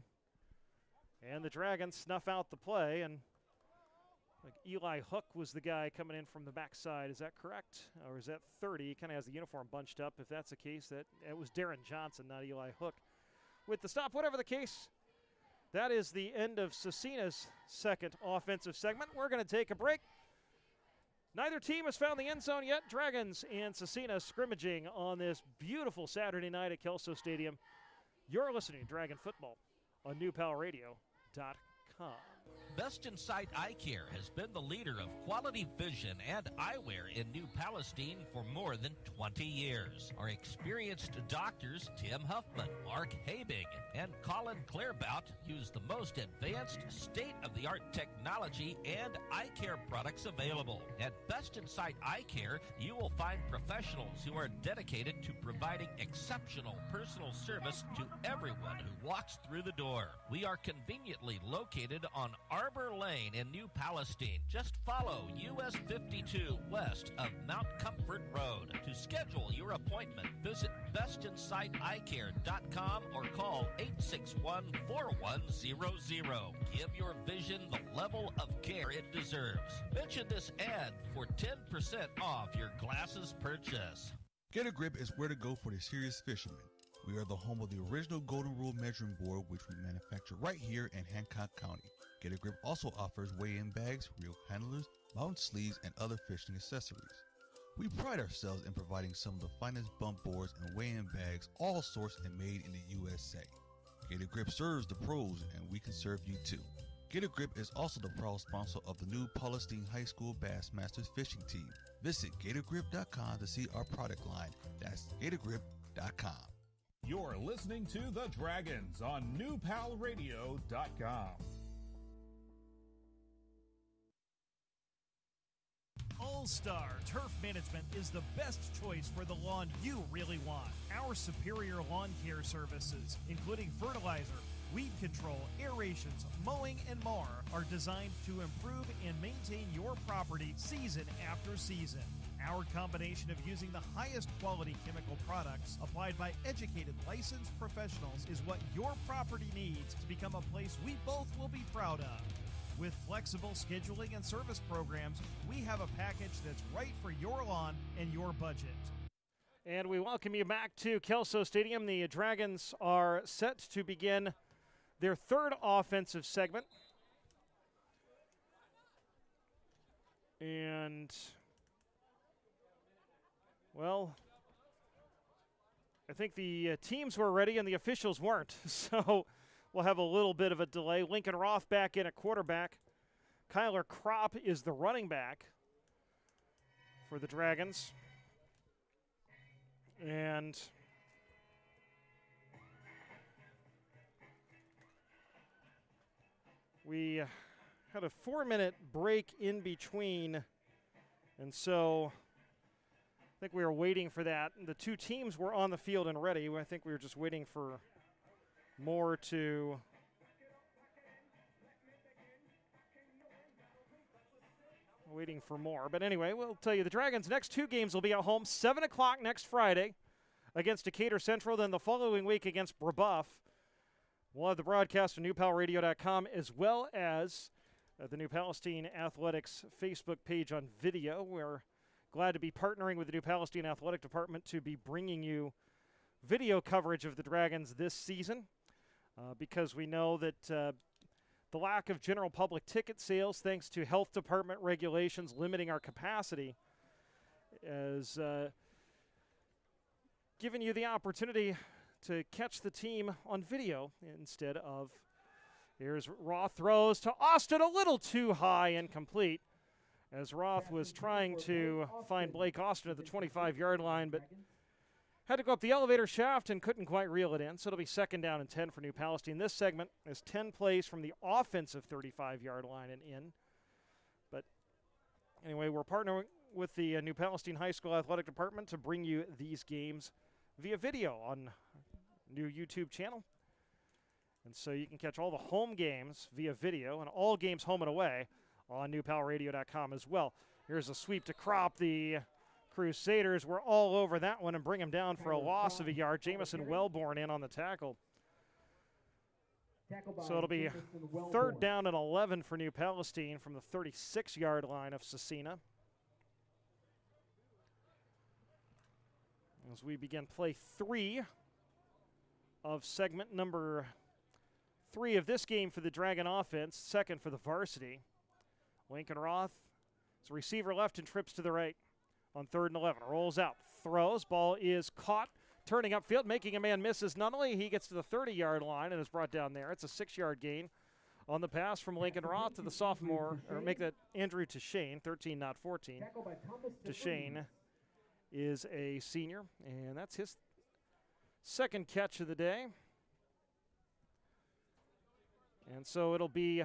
And the Dragons snuff out the play. And like Eli Hook was the guy coming in from the backside. Is that correct? Or is that 30? He kind of has the uniform bunched up. If that's the case, that it was Darren Johnson, not Eli Hook. With the stop, whatever the case, that is the end of Scecina's second offensive segment. We're going to take a break. Neither team has found the end zone yet. Dragons and Scecina scrimmaging on this beautiful Saturday night at Kelso Stadium. You're listening to Dragon Football on NewPalRadio.com. Best in Sight Eye Care has been the leader of quality vision and eyewear in New Palestine for more than 20 years. Our experienced doctors, Tim Huffman, Mark Habig, and Colin Clairbout, use the most advanced state-of-the-art technology and eye care products available. At Best in Sight Eye Care, you will find professionals who are dedicated to providing exceptional personal service to everyone who walks through the door. We are conveniently located on Arbor Lane in New Palestine. Just follow US 52 west of Mount Comfort Road. To schedule your appointment, visit bestinsighteyecare.com or call 861-4100. Give your vision the level of care it deserves. Mention this ad for 10% off your glasses purchase. Get a Grip is where to go for the serious fisherman. We are the home of the original Golden Rule measuring board, which we manufacture right here in Hancock County. Get a Grip also offers weigh-in bags, reel handlers, mountain sleeves, and other fishing accessories. We pride ourselves in providing some of the finest bump boards and weigh-in bags, all sourced and made in the USA. Get a Grip serves the pros, and we can serve you too. Get a Grip is also the proud sponsor of the new Palestine High School Bassmasters fishing team. Visit GatorGrip.com to see our product line. That's GatorGrip.com. You're listening to The Dragons on NewPalRadio.com. All-Star Turf Management is the best choice for the lawn you really want. Our superior lawn care services, including fertilizer, weed control, aerations, mowing, and more, are designed to improve and maintain your property season after season. Our combination of using the highest quality chemical products applied by educated, licensed professionals is what your property needs to become a place we both will be proud of. With flexible scheduling and service programs, we have a package that's right for your lawn and your budget. And we welcome you back to Kelso Stadium. The Dragons are set to begin their third offensive segment. And, well, I think the teams were ready and the officials weren't. So we'll have a little bit of a delay. Lincoln Roth back in at quarterback. Kyler Kropp is the running back for the Dragons. And we had a 4-minute break in between, and so I think we were waiting for that. The two teams were on the field and ready. I think we were just waiting for more to But anyway, we'll tell you the Dragons' next two games will be at home, 7 o'clock next Friday against Decatur Central, then the following week against Brebeuf. We'll have the broadcast on NewPalRadio.com as well as the New Palestine Athletics Facebook page on video. We're glad to be partnering with the New Palestine Athletic Department to be bringing you video coverage of the Dragons this season because we know that the lack of general public ticket sales, thanks to health department regulations limiting our capacity, has given you the opportunity to catch the team on video instead of Here's Roth, throws to Austin, a little too high, incomplete, as Roth was trying to find Blake Austin at the 25-yard line, but had to go up the elevator shaft and couldn't quite reel it in. So it'll be 2nd down and 10 for New Palestine. This segment is 10 plays from the offensive 35-yard line and in. But anyway, we're partnering with the New Palestine High School Athletic Department to bring you these games via video on new YouTube channel. And so you can catch all the home games via video and all games home and away on newpalradio.com as well. Here's a sweep to Crop. The Crusaders were all over that one and bring him down for a loss of a yard. Jamison Wellborn in on the tackle. So it'll be 3rd down and 11 for New Palestine from the 36-yard line of Scecina. As we begin play 3 of segment number 3 of this game for the Dragon offense, 2nd for the varsity. Lincoln Roth is a receiver left and trips to the right on 3rd and 11. Rolls out, throws, ball is caught, turning upfield, making a man misses. Not only he gets to the 30-yard line and is brought down there, it's a 6-yard gain on the pass from Lincoln Roth to the sophomore, or make that Andrew Tashane, 13, not 14. Tashane is a senior, and that's his 2nd catch of the day. And so it'll be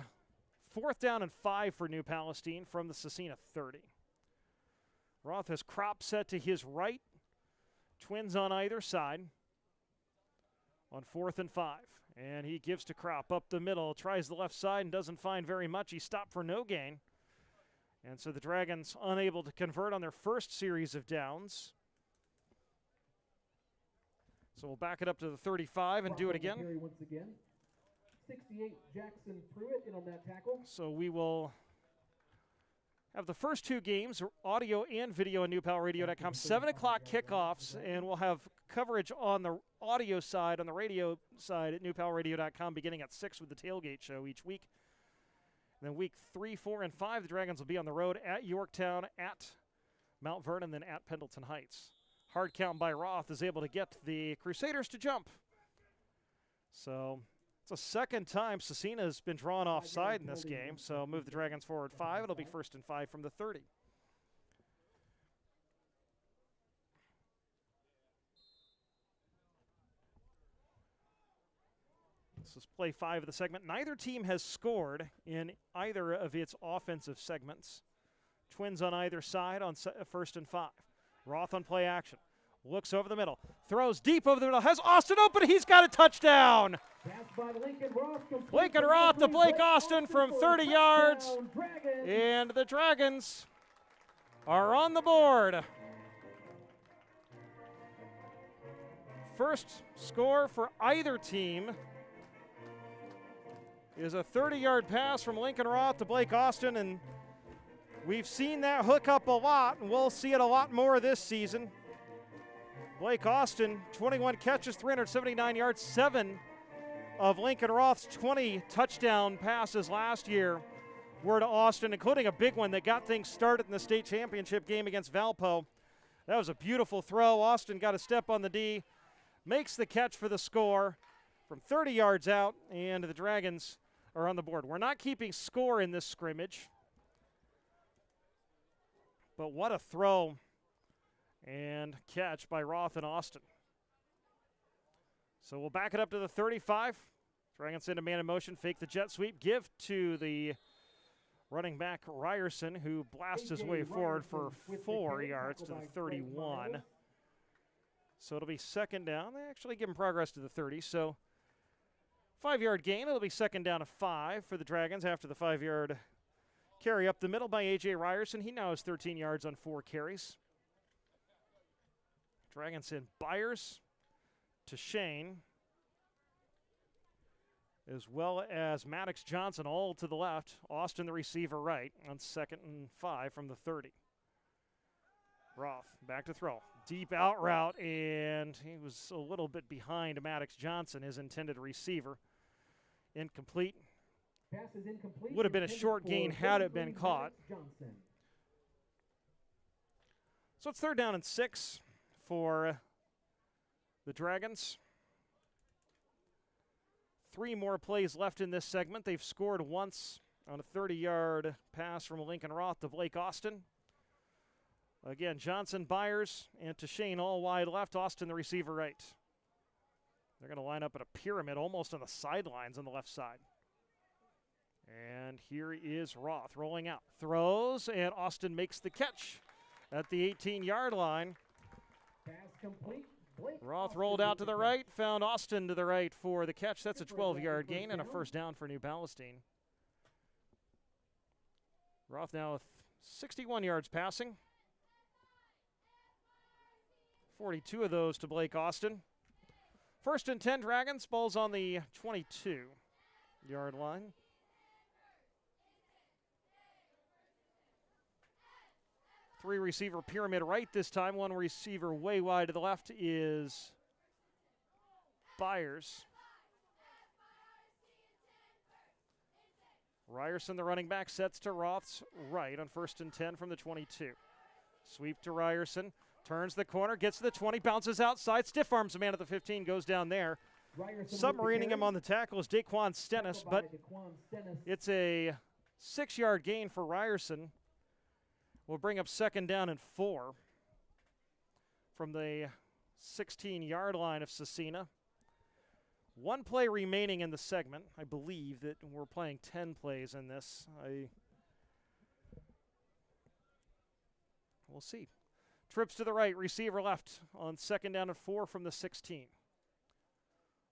4th down and 5 for New Palestine from the Scecina 30. Roth has Crop set to his right. Twins on either side on 4th and 5. And he gives to Crop up the middle, tries the left side and doesn't find very much. He stopped for no gain. And so the Dragons unable to convert on their first series of downs. So we'll back it up to the 35 and do it again. Once again. 68 Jackson Pruitt in on that tackle. So we will have the first 2 games, audio and video on newpalradio.com, 7 o'clock kickoffs, and we'll have coverage on the audio side, on the radio side at newpalradio.com beginning at 6 with the tailgate show each week. And then week 3, 4, and 5, the Dragons will be on the road at Yorktown, at Mount Vernon, then at Pendleton Heights. Hard count by Roth is able to get the Crusaders to jump. So it's the 2nd time Scecina has been drawn offside in this game, so move the Dragons forward 5. It'll be 1st and 5 from the 30. This is play 5 of the segment. Neither team has scored in either of its offensive segments. Twins on either side on 1st and 5. Roth on play action. Looks over the middle. Throws deep over the middle. Has Austin open. He's got a touchdown. Lincoln Roth to Blake Austin from 30 yards. And the Dragons are on the board. First score for either team is a 30-yard pass from Lincoln Roth to Blake Austin. And we've seen that hook up a lot, and we'll see it a lot more this season. Blake Austin, 21 catches, 379 yards, 7 of Lincoln Roth's 20 touchdown passes last year were to Austin, including a big one that got things started in the state championship game against Valpo. That was a beautiful throw. Austin got a step on the D, makes the catch for the score from 30 yards out, and the Dragons are on the board. We're not keeping score in this scrimmage, but what a throw and catch by Roth and Austin. So we'll back it up to the 35. Dragons send a man in motion, fake the jet sweep, give to the running back Ryerson, who blasts his way forward for 4 yards to the 31. So it'll be 2nd down. They actually give him progress to the 30. So 5-yard gain. It'll be 2nd down to 5 for the Dragons after the 5-yard carry up the middle by A.J. Ryerson. He now has 13 yards on 4 carries. Dragons send Byers to Shane, as well as Maddox Johnson all to the left. Austin, the receiver, right on 2nd and 5 from the 30. Roth back to throw. Deep out route, and he was a little bit behind Maddox Johnson, his intended receiver. Incomplete. Pass is incomplete. Would have been a short gain had it been caught. So it's 3rd down and 6 for the Dragons. 3 more plays left in this segment. They've scored once on a 30-yard pass from Lincoln Roth to Blake Austin. Again, Johnson, Byers, and Tashane all wide left. Austin, the receiver, right. They're going to line up at a pyramid almost on the sidelines on the left side. And here is Roth rolling out. Throws, and Austin makes the catch at the 18-yard line. Pass complete. Blake Roth Austin rolled out to with the catch. right, found Austin to the right for the catch. That's a 12-yard gain and a first down for New Palestine. Roth now with 61 yards passing. 42 of those to Blake Austin. 1st and 10 Dragons. Ball's on the 22-yard line. Three receiver pyramid right this time. One receiver way wide to the left is Byers. Ryerson, the running back, sets to Roth's right on 1st and 10 from the 22. Sweep to Ryerson. Turns the corner, gets to the 20, bounces outside, stiff arms a man at the 15, goes down there. Submarining him on the tackle is Daquan Stennis, but it's a 6-yard gain for Ryerson. We'll bring up 2nd down and 4 from the 16-yard line of Scecina. 1 play remaining in the segment. I believe that we're playing 10 plays in this. We'll see. Trips to the right, receiver left on 2nd down and 4 from the 16.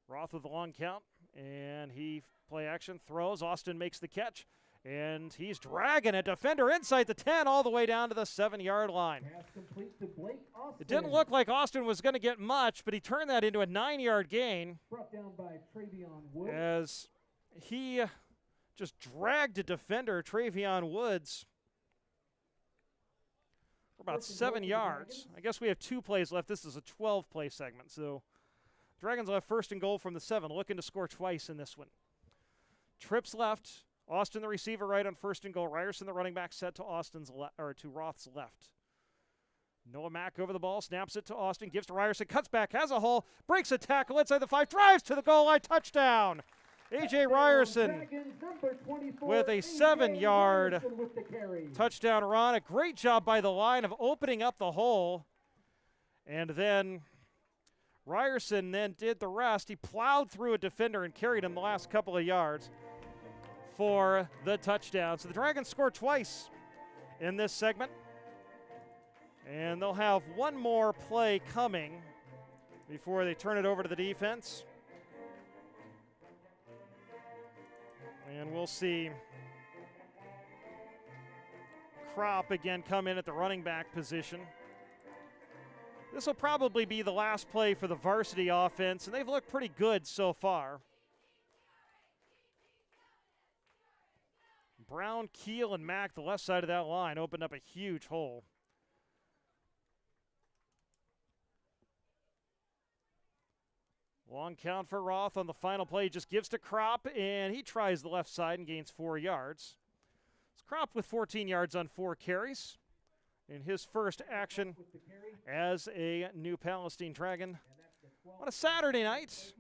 Roth with the long count, and he play action, throws. Austin makes the catch, and he's dragging a defender inside the 10 all the way down to the 7-yard line. Pass complete to Blake Austin. It didn't look like Austin was going to get much, but he turned that into a 9-yard gain Brought down by Travion Woods. as he just dragged a defender, Travion Woods, for about 7 yards. I guess we have 2 plays left. This is a 12-play segment, so Dragons will have 1st and goal from the 7, looking to score twice in this one. Trips left. Austin, the receiver, right on 1st and goal. Ryerson, the running back, set to to Roth's left. Noah Mack over the ball, snaps it to Austin, gives to Ryerson, cuts back, has a hole, breaks a tackle inside the 5, drives to the goal line, touchdown. A.J. Ryerson with a 7-yard touchdown run. A great job by the line of opening up the hole. And then Ryerson then did the rest. He plowed through a defender and carried him the last couple of yards for the touchdown. So the Dragons scored twice in this segment. And they'll have 1 more play coming before they turn it over to the defense. And we'll see Kropp again come in at the running back position. This will probably be the last play for the varsity offense, and they've looked pretty good so far. Brown, Keel, and Mack, the left side of that line, opened up a huge hole. Long count for Roth on the final play. Just gives to Kropp, and he tries the left side and gains 4 yards. It's Kropp with 14 yards on 4 carries in his first action as a New Palestine Dragon on a Saturday night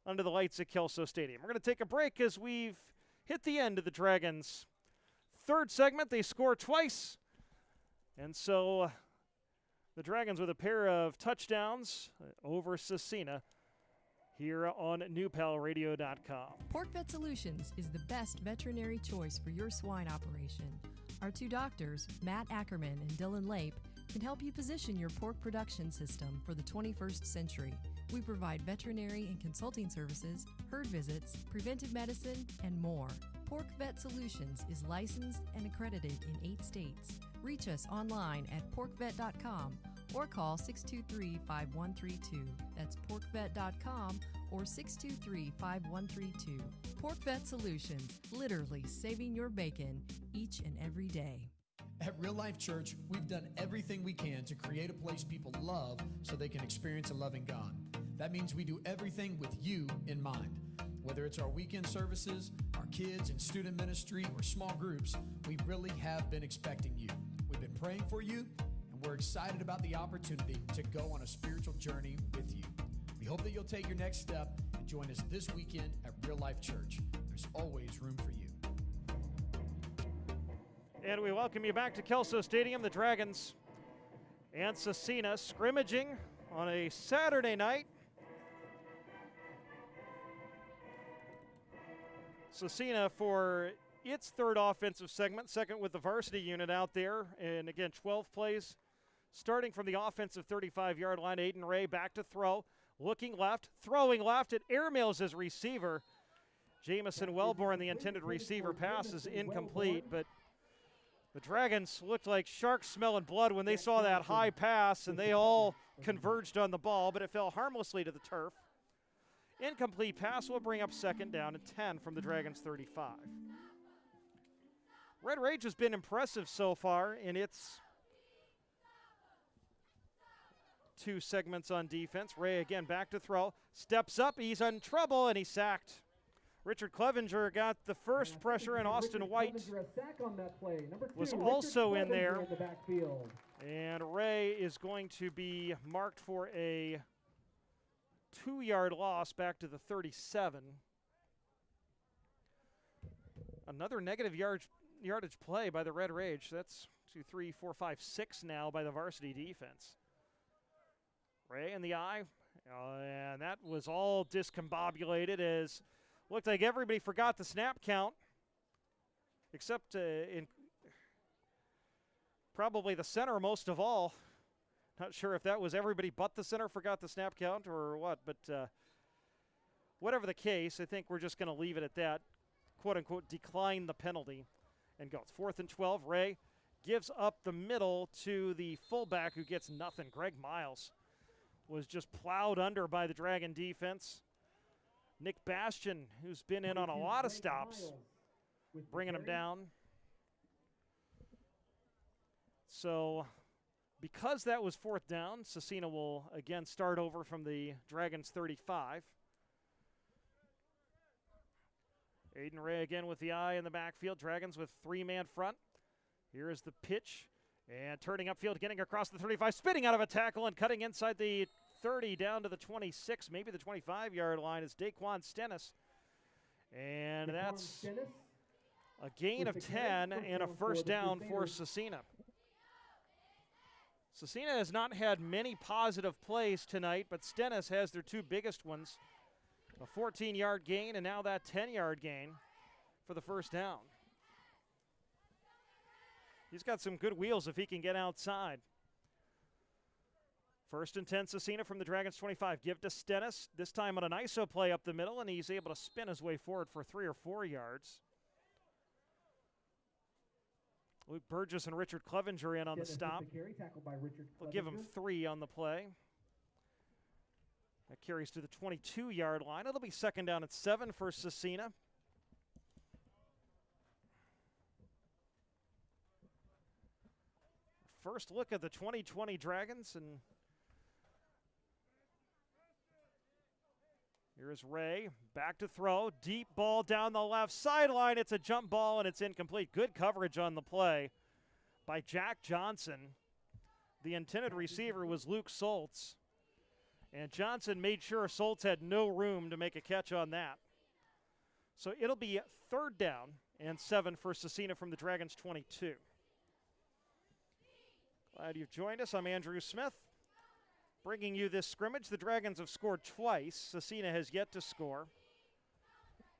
under the lights at Kelso Stadium. We're going to take a break as we've hit the end of the Dragons' 3rd segment. They score twice, and so the Dragons with a pair of touchdowns over Scecina here on newpalradio.com. Pork Vet Solutions is the best veterinary choice for your swine operation. Our 2 doctors, Matt Ackerman and Dylan Lape, can help you position your pork production system for the 21st century. We provide veterinary and consulting services, herd visits, preventive medicine, and more. Pork Vet Solutions is licensed and accredited in 8 states. Reach us online at porkvet.com or call 623-5132. That's porkvet.com or 623-5132. Pork Vet Solutions, literally saving your bacon each and every day. At Real Life Church, we've done everything we can to create a place people love so they can experience a loving God. That means we do everything with you in mind. Whether it's our weekend services, our kids and student ministry, or small groups, we really have been expecting you. We've been praying for you, and we're excited about the opportunity to go on a spiritual journey with you. We hope that you'll take your next step and Join us this weekend at Real Life Church. There's always room for you. And we welcome you back to Kelso Stadium. The Dragons and Scecina scrimmaging on a Saturday night. Scecina for its third offensive segment, second with the varsity unit out there. And again, 12 plays starting from the offensive 35-yard line. Aiden Ray back to throw. Looking left, throwing left. It airmails his receiver. Jamison Wellborn, the intended receiver, pass is incomplete, but the Dragons looked like sharks smelling blood when they saw that high pass, and they all converged on the ball, but it fell harmlessly to the turf. Incomplete pass will bring up second down and 10 from the Dragons' 35. Red Rage has been impressive so far in its two segments on defense. Ray again back to throw, steps up, he's in trouble, and he's sacked. Richard Clevenger got the first pressure, and Austin White was also in there. And Ray is going to be marked for a 2-yard loss back to the 37. Another negative yardage play by the Red Rage. That's 2, 3, 4, 5, 6 now by the varsity defense. Ray in the eye, and that was all discombobulated as looked like everybody forgot the snap count, except in probably the center most of all. Not sure if that was everybody but the center forgot the snap count or what, but whatever the case, I think we're just going to leave it at that, quote-unquote, decline the penalty and go. It's 4th and 12. Ray gives up the middle to the fullback who gets nothing. Greg Miles was just plowed under by the Dragon defense. Nick Bastian, who's been in on a lot of stops, bringing him down. So because that was 4th down, Scecina will again start over from the Dragons' 35. Aiden Ray again with the eye in the backfield. Dragons with 3-man front. Here is the pitch. And turning upfield, getting across the 35, spinning out of a tackle and cutting inside the 30 down to the 26, maybe the 25-yard line is Daquan Stennis. And that's a gain of 10 and a first down for Scecina. Scecina has not had many positive plays tonight, but Stennis has their two biggest ones. A 14-yard gain and now that 10-yard gain for the first down. He's got some good wheels if he can get outside. 1st and 10, Scecina from the Dragons' 25. Give to Stennis, this time on an ISO play up the middle, and he's able to spin his way forward for 3 or 4 yards. Luke Burgess and Richard Clevenger in on the stop. We'll give him 3 on the play. That carries to the 22-yard line. It'll be second down at 7 for Scecina. First look at the 2020 Dragons, and here's Ray, back to throw, deep ball down the left sideline. It's a jump ball, and it's incomplete. Good coverage on the play by Jack Johnson. The intended receiver was Luke Soltz, and Johnson made sure Soltz had no room to make a catch on that. So it'll be 3rd down and 7 for Scecina from the Dragons' 22. Glad you've joined us. I'm Andrew Smith, bringing you this scrimmage. The Dragons have scored twice. Scecina has yet to score.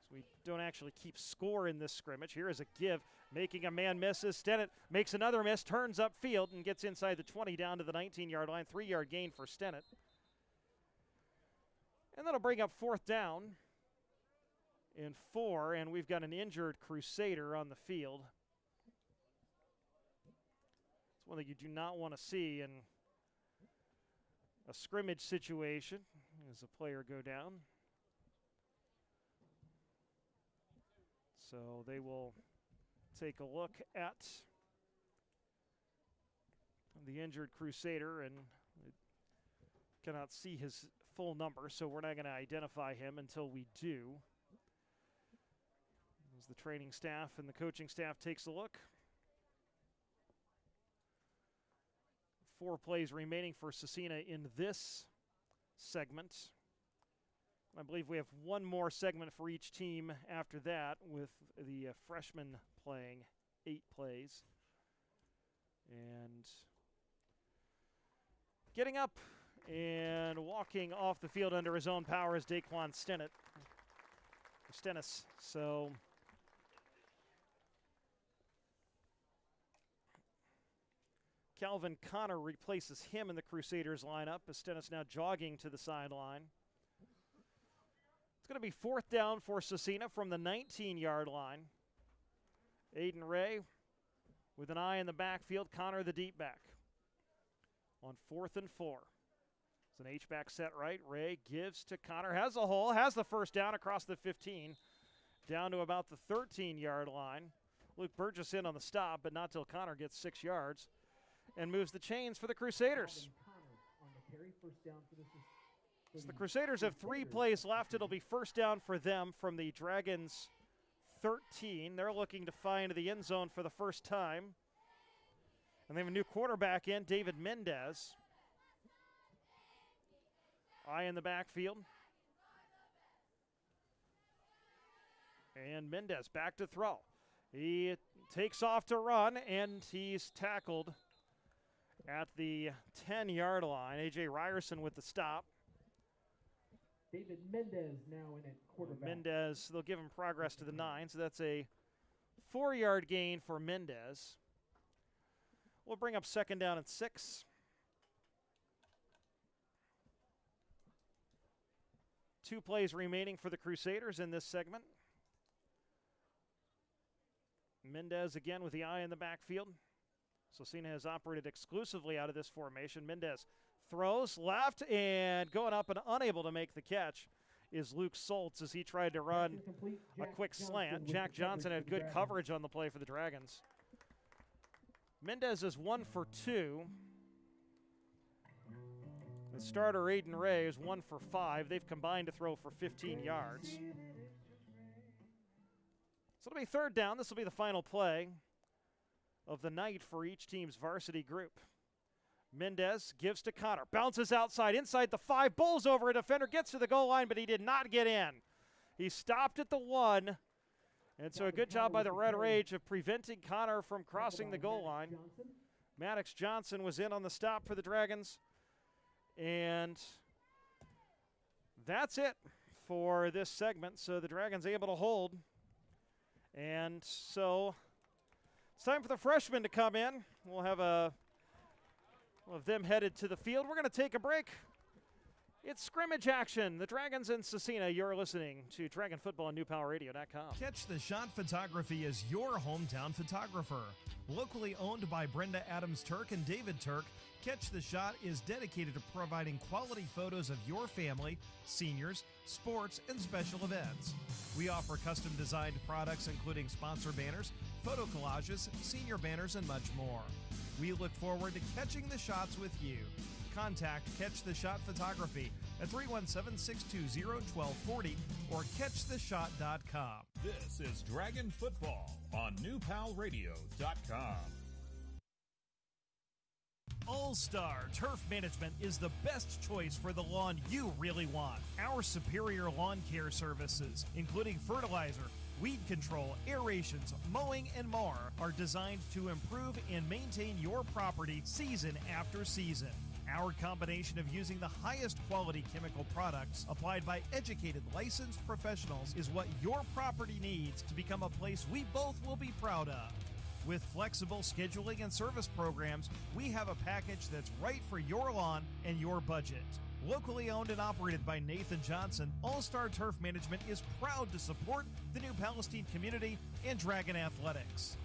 So we don't actually keep score in this scrimmage. Here is a give, making a man miss as Stennett makes another miss, turns upfield, and gets inside the 20 down to the 19-yard line. 3-yard gain for Stennett. And that'll bring up 4th down and 4, and we've got an injured Crusader on the field. It's one that you do not want to see in a scrimmage situation as a player go down. So they will take a look at the injured Crusader, and cannot see his full number, so we're not going to identify him until we do. As the training staff and the coaching staff takes a look. 4 plays remaining for Scecina in this segment. I believe we have one more segment for each team after that, with the freshmen playing 8 plays. And getting up and walking off the field under his own power is Daquan Stennis. So Calvin Connor replaces him in the Crusaders lineup as Stennis now jogging to the sideline. It's going to be 4th down for Scecina from the 19-yard line. Aiden Ray with an eye in the backfield. Connor the deep back on 4th and 4. It's an H-back set right. Ray gives to Connor. Has a hole. Has the first down across the 15. Down to about the 13-yard line. Luke Burgess in on the stop, but not till Connor gets 6 yards. And moves the chains for the Crusaders. So the Crusaders have 3 plays left. It'll be 1st down for them from the Dragons' 13. They're looking to find the end zone for the first time. And they have a new quarterback in, David Mendez. Eye in the backfield. And Mendez back to throw. He takes off to run, and he's tackled at the 10-yard line. A.J. Ryerson with the stop. David Mendez now in at quarterback. Mendez, they'll give him progress to the 9, so that's a 4-yard gain for Mendez. We'll bring up 2nd down and 6. 2 plays remaining for the Crusaders in this segment. Mendez again with the eye in the backfield. Scecina has operated exclusively out of this formation. Mendez throws left, and going up and unable to make the catch is Luke Soltz as he tried to run a quick slant. Jack Johnson had good coverage on the play for the Dragons. Mendez is 1 for 2. The starter, Aiden Ray, is 1 for 5. They've combined to throw for 15 yards. So it'll be 3rd down. This will be the final play of the night for each team's varsity group. Mendez gives to Connor. Bounces outside, inside the 5. Bowls over a defender. Gets to the goal line, but he did not get in. He stopped at the 1. And so a good job by the Red Rage of preventing Connor from crossing the goal line. Maddox Johnson was in on the stop for the Dragons. And that's it for this segment. So the Dragons able to hold. And so it's time for the freshmen to come in. We'll have them headed to the field. We're going to take a break. It's scrimmage action. The Dragons in Scecina. You're listening to Dragon Football on NewPowerRadio.com. Catch the Shot Photography is your hometown photographer. Locally owned by Brenda Adams Turk and David Turk, Catch the Shot is dedicated to providing quality photos of your family, seniors, sports, and special events. We offer custom designed products including sponsor banners, photo collages, senior banners, and much more. We look forward to catching the shots with you. Contact Catch the Shot Photography at 317-620-1240 or catchtheshot.com. This is Dragon Football on NewPalRadio.com. All-Star Turf Management is the best choice for the lawn you really want. Our superior lawn care services, including fertilizer, weed control, aerations, mowing, and more, are designed to improve and maintain your property season after season. Our combination of using the highest quality chemical products applied by educated, licensed professionals is what your property needs to become a place we both will be proud of. With flexible scheduling and service programs, we have a package that's right for your lawn and your budget. Locally owned and operated by Nathan Johnson, All-Star Turf Management is proud to support the New Palestine community and Dragon Athletics.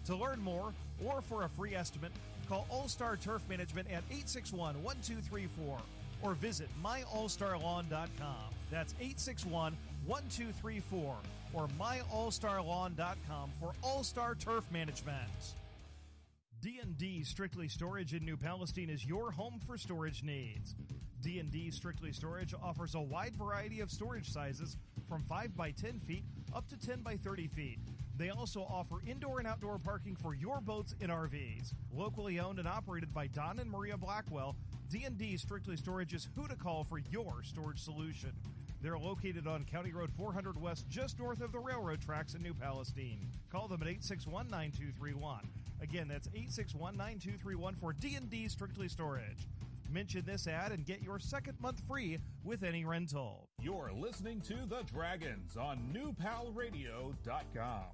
To learn more or for a free estimate, call All-Star Turf Management at 861-1234 or visit myallstarlawn.com. That's 861-1234 or myallstarlawn.com for All-Star Turf Management. D&D Strictly Storage in New Palestine is your home for storage needs. D&D Strictly Storage offers a wide variety of storage sizes from 5 by 10 feet up to 10 by 30 feet. They also offer indoor and outdoor parking for your boats and RVs. Locally owned and operated by Don and Maria Blackwell, D&D Strictly Storage is who to call for your storage solution. They're located on County Road 400 West, just north of the railroad tracks in New Palestine. Call them at 861-9231. Again, that's 861-9231 for D&D Strictly Storage. Mention this ad and get your second month free with any rental. You're listening to The Dragons on NewPalRadio.com.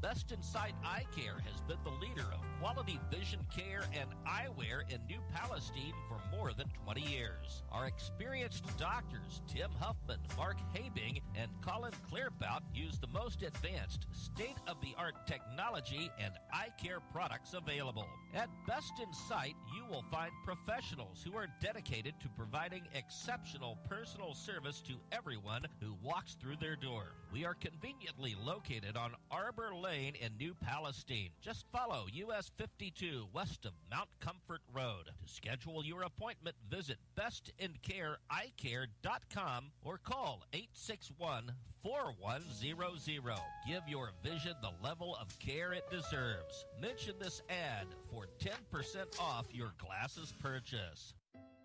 Best in Sight Eye Care has been the leader of quality vision care and eyewear in New Palestine for more than 20 years. Our experienced doctors, Tim Huffman, Mark Habing, and Colin Clearbout, use the most advanced, state-of-the-art technology and eye care products available. At Best in Sight, you will find professionals who are dedicated to providing exceptional personal service to everyone who walks through their door. We are conveniently located on Arbor Lane in New Palestine. Just follow US 52 west of Mount Comfort Road. To schedule your appointment, visit bestincareeyecare.com or call 861-4100. Give your vision the level of care it deserves. Mention this ad for 10% off your glasses purchase.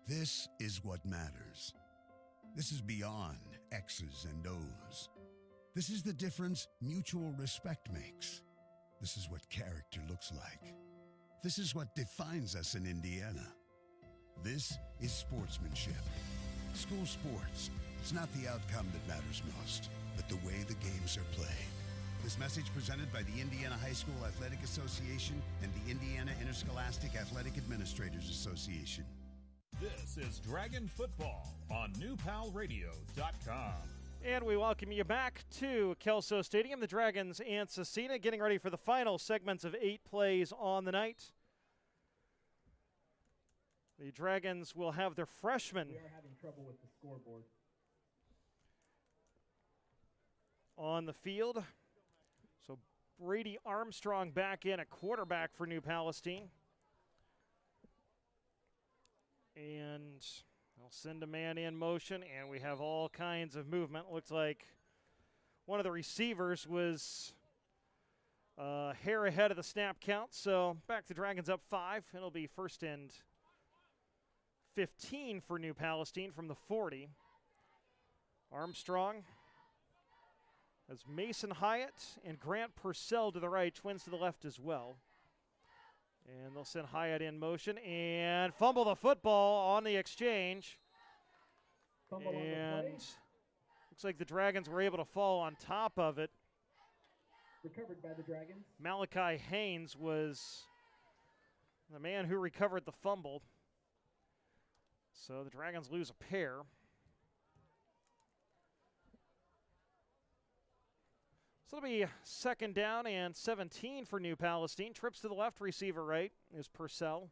This is what matters. This is beyond X's and O's. This is the difference mutual respect makes. This is what character looks like. This is what defines us in Indiana. This is sportsmanship. School sports, it's not the outcome that matters most, but the way the games are played. This message presented by the Indiana High School Athletic Association and the Indiana Interscholastic Athletic Administrators Association. This is Dragon Football on NewPalRadio.com. And we welcome you back to Kelso Stadium. The Dragons and Scecina getting ready for the final segments of 8 plays on the night. The Dragons will have their freshman. We are having trouble with the scoreboard. On the field. So Brady Armstrong back in at quarterback for New Palestine. And they'll send a man in motion, and we have all kinds of movement. Looks like one of the receivers was a hair ahead of the snap count. So back to Dragons up 5. It'll be first and 15 for New Palestine from the 40. Armstrong has Mason Hyatt and Grant Purcell to the right, twins to the left as well. And they'll send Hyatt in motion and fumble the football on the exchange. And looks like the Dragons were able to fall on top of it. Recovered by the Dragons. Malachi Haynes was the man who recovered the fumble. So the Dragons lose a pair. So it'll be second down and 17 for New Palestine. Trips to the left, receiver right is Purcell.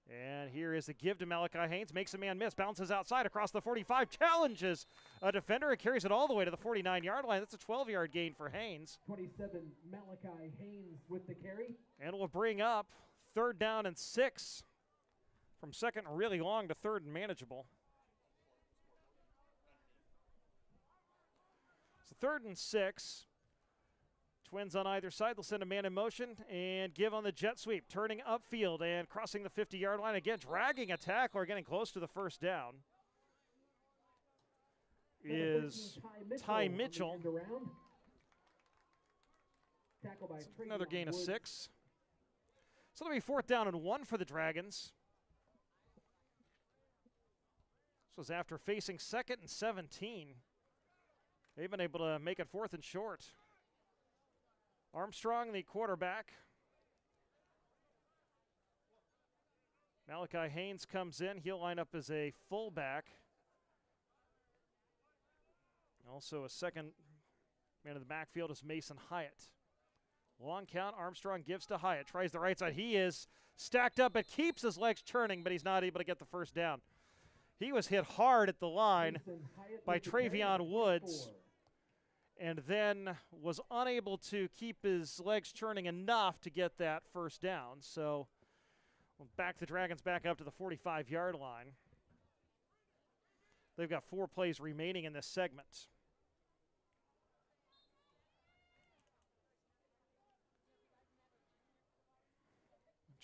And here is the give to Malachi Haynes. Makes a man miss. Bounces outside across the 45. Challenges a defender and carries it all the way to the 49-yard line. That's a 12-yard gain for Haynes. 27, Malachi Haynes with the carry. And will bring up third down and 6. From second really long to third and manageable. So third and 6. Twins on either side. They'll send a man in motion and give on the jet sweep. Turning upfield and crossing the 50-yard line. Again, dragging a tackler, getting close to the first down. Is Ty Mitchell. Another gain of 6. So it'll be fourth down and 1 for the Dragons. This was after facing second and 17. They've been able to make it fourth and short. Armstrong, the quarterback. Malachi Haynes comes in. He'll line up as a fullback. Also a second man in the backfield is Mason Hyatt. Long count, Armstrong gives to Hyatt. Tries the right side. He is stacked up, but keeps his legs churning, but he's not able to get the first down. He was hit hard at the line by Travion Woods and then was unable to keep his legs churning enough to get that first down. So we'll back the Dragons back up to the 45-yard line. They've got 4 plays remaining in this segment.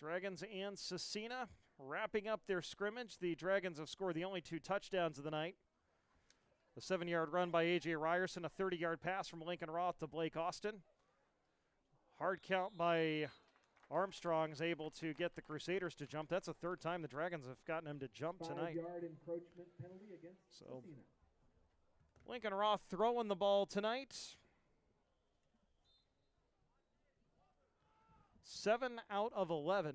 Dragons and Scecina wrapping up their scrimmage. The Dragons have scored the only 2 touchdowns of the night. A 7-yard run by A.J. Ryerson, a 30-yard pass from Lincoln Roth to Blake Austin. Hard count by Armstrong is able to get the Crusaders to jump. That's the 3rd time the Dragons have gotten him to jump tonight. 5-yard encroachment penalty against Scecina. Lincoln Roth throwing the ball tonight. 7 out of 11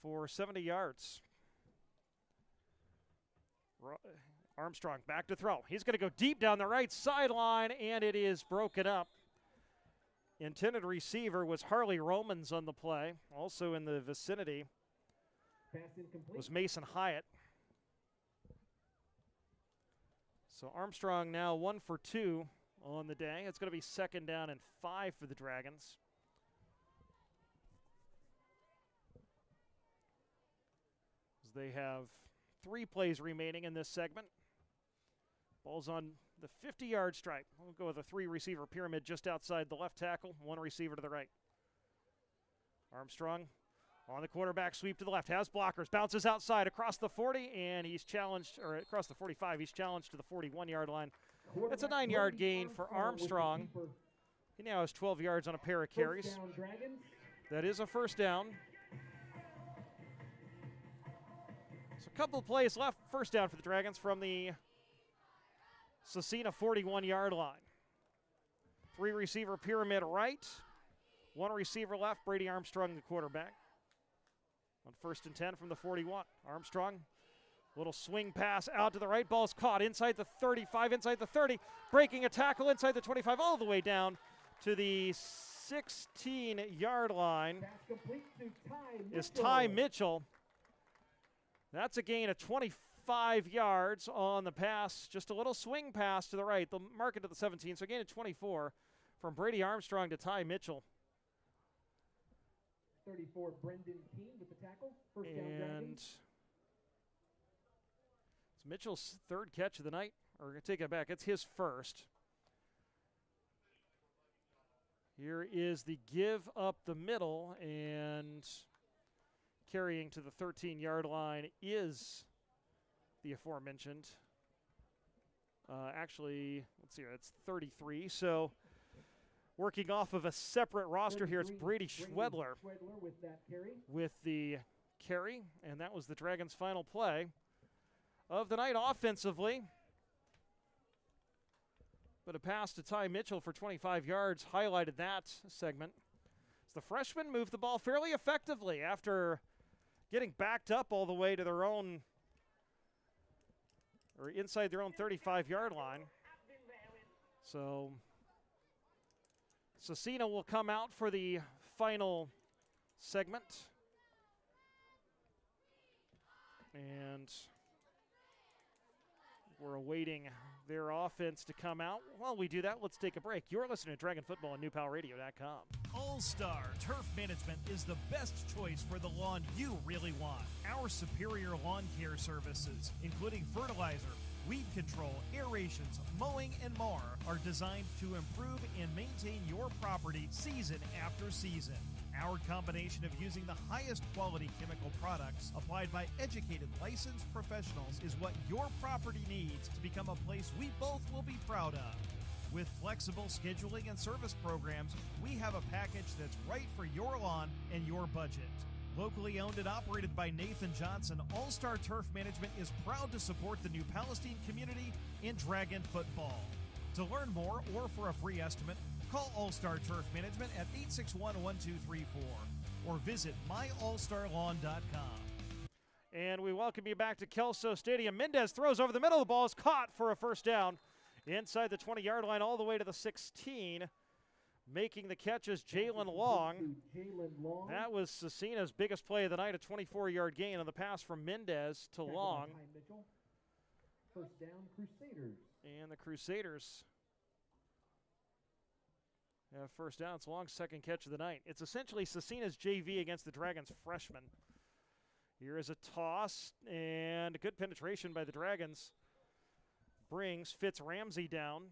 for 70 yards. Armstrong back to throw. He's going to go deep down the right sideline, and it is broken up. Intended receiver was Harley Romans on the play. Also in the vicinity was Mason Hyatt. So Armstrong now 1 for 2 on the day. It's going to be 2nd down and 5 for the Dragons. As they have 3 plays remaining in this segment. Ball's on the 50-yard stripe. We'll go with a 3-receiver pyramid just outside the left tackle, 1 receiver to the right. Armstrong on the quarterback sweep to the left, has blockers, bounces outside across the 40, and he's challenged, or across the 45, he's challenged to the 41-yard line. That's a 9-yard gain for Armstrong. He now has 12 yards on a pair of carries. That is a 1st down. So a couple of plays left. 1st down for the Dragons from the Scecina 41-yard line. 3-receiver pyramid right. 1 receiver left. Brady Armstrong, the quarterback. On 1st and 10 from the 41. Armstrong, little swing pass out to the right. Ball's caught inside the 35, inside the 30. Breaking a tackle inside the 25, all the way down to the 16-yard line is Ty Mitchell. That's a gain of 25 yards on the pass. Just a little swing pass to the right. They'll mark it to the 17, so a gain of 24 from Brady Armstrong to Ty Mitchell. 34, Brendan Keene with the tackle. 1st down, Dragons. It's Mitchell's 3rd catch of the night. Or take it back, it's his 1st. Here is the give up the middle, and carrying to the 13-yard line is the aforementioned. Actually, let's see, it's 33. So working off of a separate roster here, it's Brady Schwedler with the carry, and that was the Dragons' final play of the night offensively. But a pass to Ty Mitchell for 25 yards highlighted that segment. As the freshmen moved the ball fairly effectively after getting backed up all the way to their own, or inside their own 35-yard line. So Scecina will come out for the final segment. And we're awaiting their offense to come out. While we do that, let's take a break. You're listening to Dragon Football on NewPalRadio.com. All-Star Turf Management is the best choice for the lawn you really want. Our superior lawn care services, including fertilizer, weed control, aerations, mowing, and more, are designed to improve and maintain your property season after season. Our combination of using the highest quality chemical products applied by educated, licensed professionals is what your property needs to become a place we both will be proud of. With flexible scheduling and service programs, we have a package that's right for your lawn and your budget. Locally owned and operated by Nathan Johnson, All-Star Turf Management is proud to support the New Palestine community in Dragon football. To learn more or for a free estimate, call All-Star Turf Management at 861-1234 or visit myallstarlawn.com. And we welcome you back to Kelso Stadium. Mendez throws over the middle. The ball is caught for a 1st down inside the 20-yard line all the way to the 16. Making the catch is Jalen Long. That was Scecina's biggest play of the night, a 24-yard gain on the pass from Mendez to Long. 1st down, Crusaders. And the Crusaders have 1st down. It's Long's 2nd catch of the night. It's essentially Scecina's JV against the Dragons freshman. Here is a toss, and a good penetration by the Dragons. Brings Fitz Ramsey down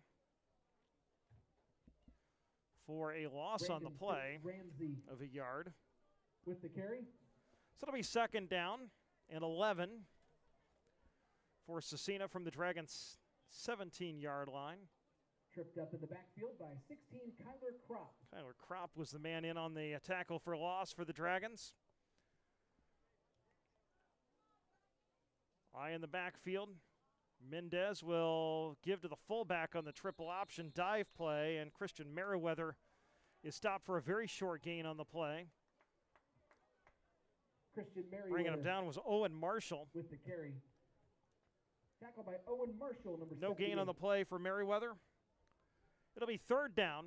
for a loss on the play of a yard. With the carry. So it'll be second down and 11 for Scecina from the Dragons' 17-yard line. Tripped up in the backfield by 16, Kyler Kropp. Kyler Kropp was the man in on the tackle for loss for the Dragons. Eye in the backfield. Mendez will give to the fullback on the triple option dive play, and Christian Merriweather is stopped for a very short gain on the play. Christian Merriweather. Bringing him down was Owen Marshall. With the carry. Tackled by Owen Marshall, number 78. No gain on the play for Merriweather. It'll be third down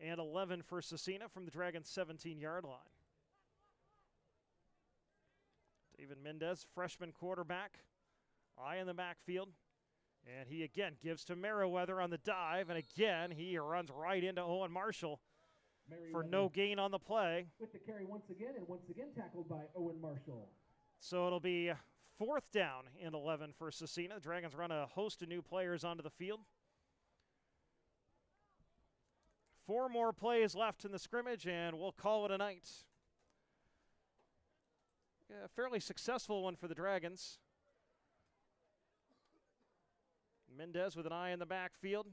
and 11 for Scecina from the Dragons' 17-yard line. David Mendez, freshman quarterback. Eye in the backfield. And he again gives to Merriweather on the dive. And again, he runs right into Owen Marshall for no gain on the play. With the carry once again, and once again tackled by Owen Marshall. So it'll be fourth down and 11 for Scecina. The Dragons run a host of new players onto the field. 4 more plays left in the scrimmage, and we'll call it a night. A fairly successful one for the Dragons. Mendez with an eye in the backfield.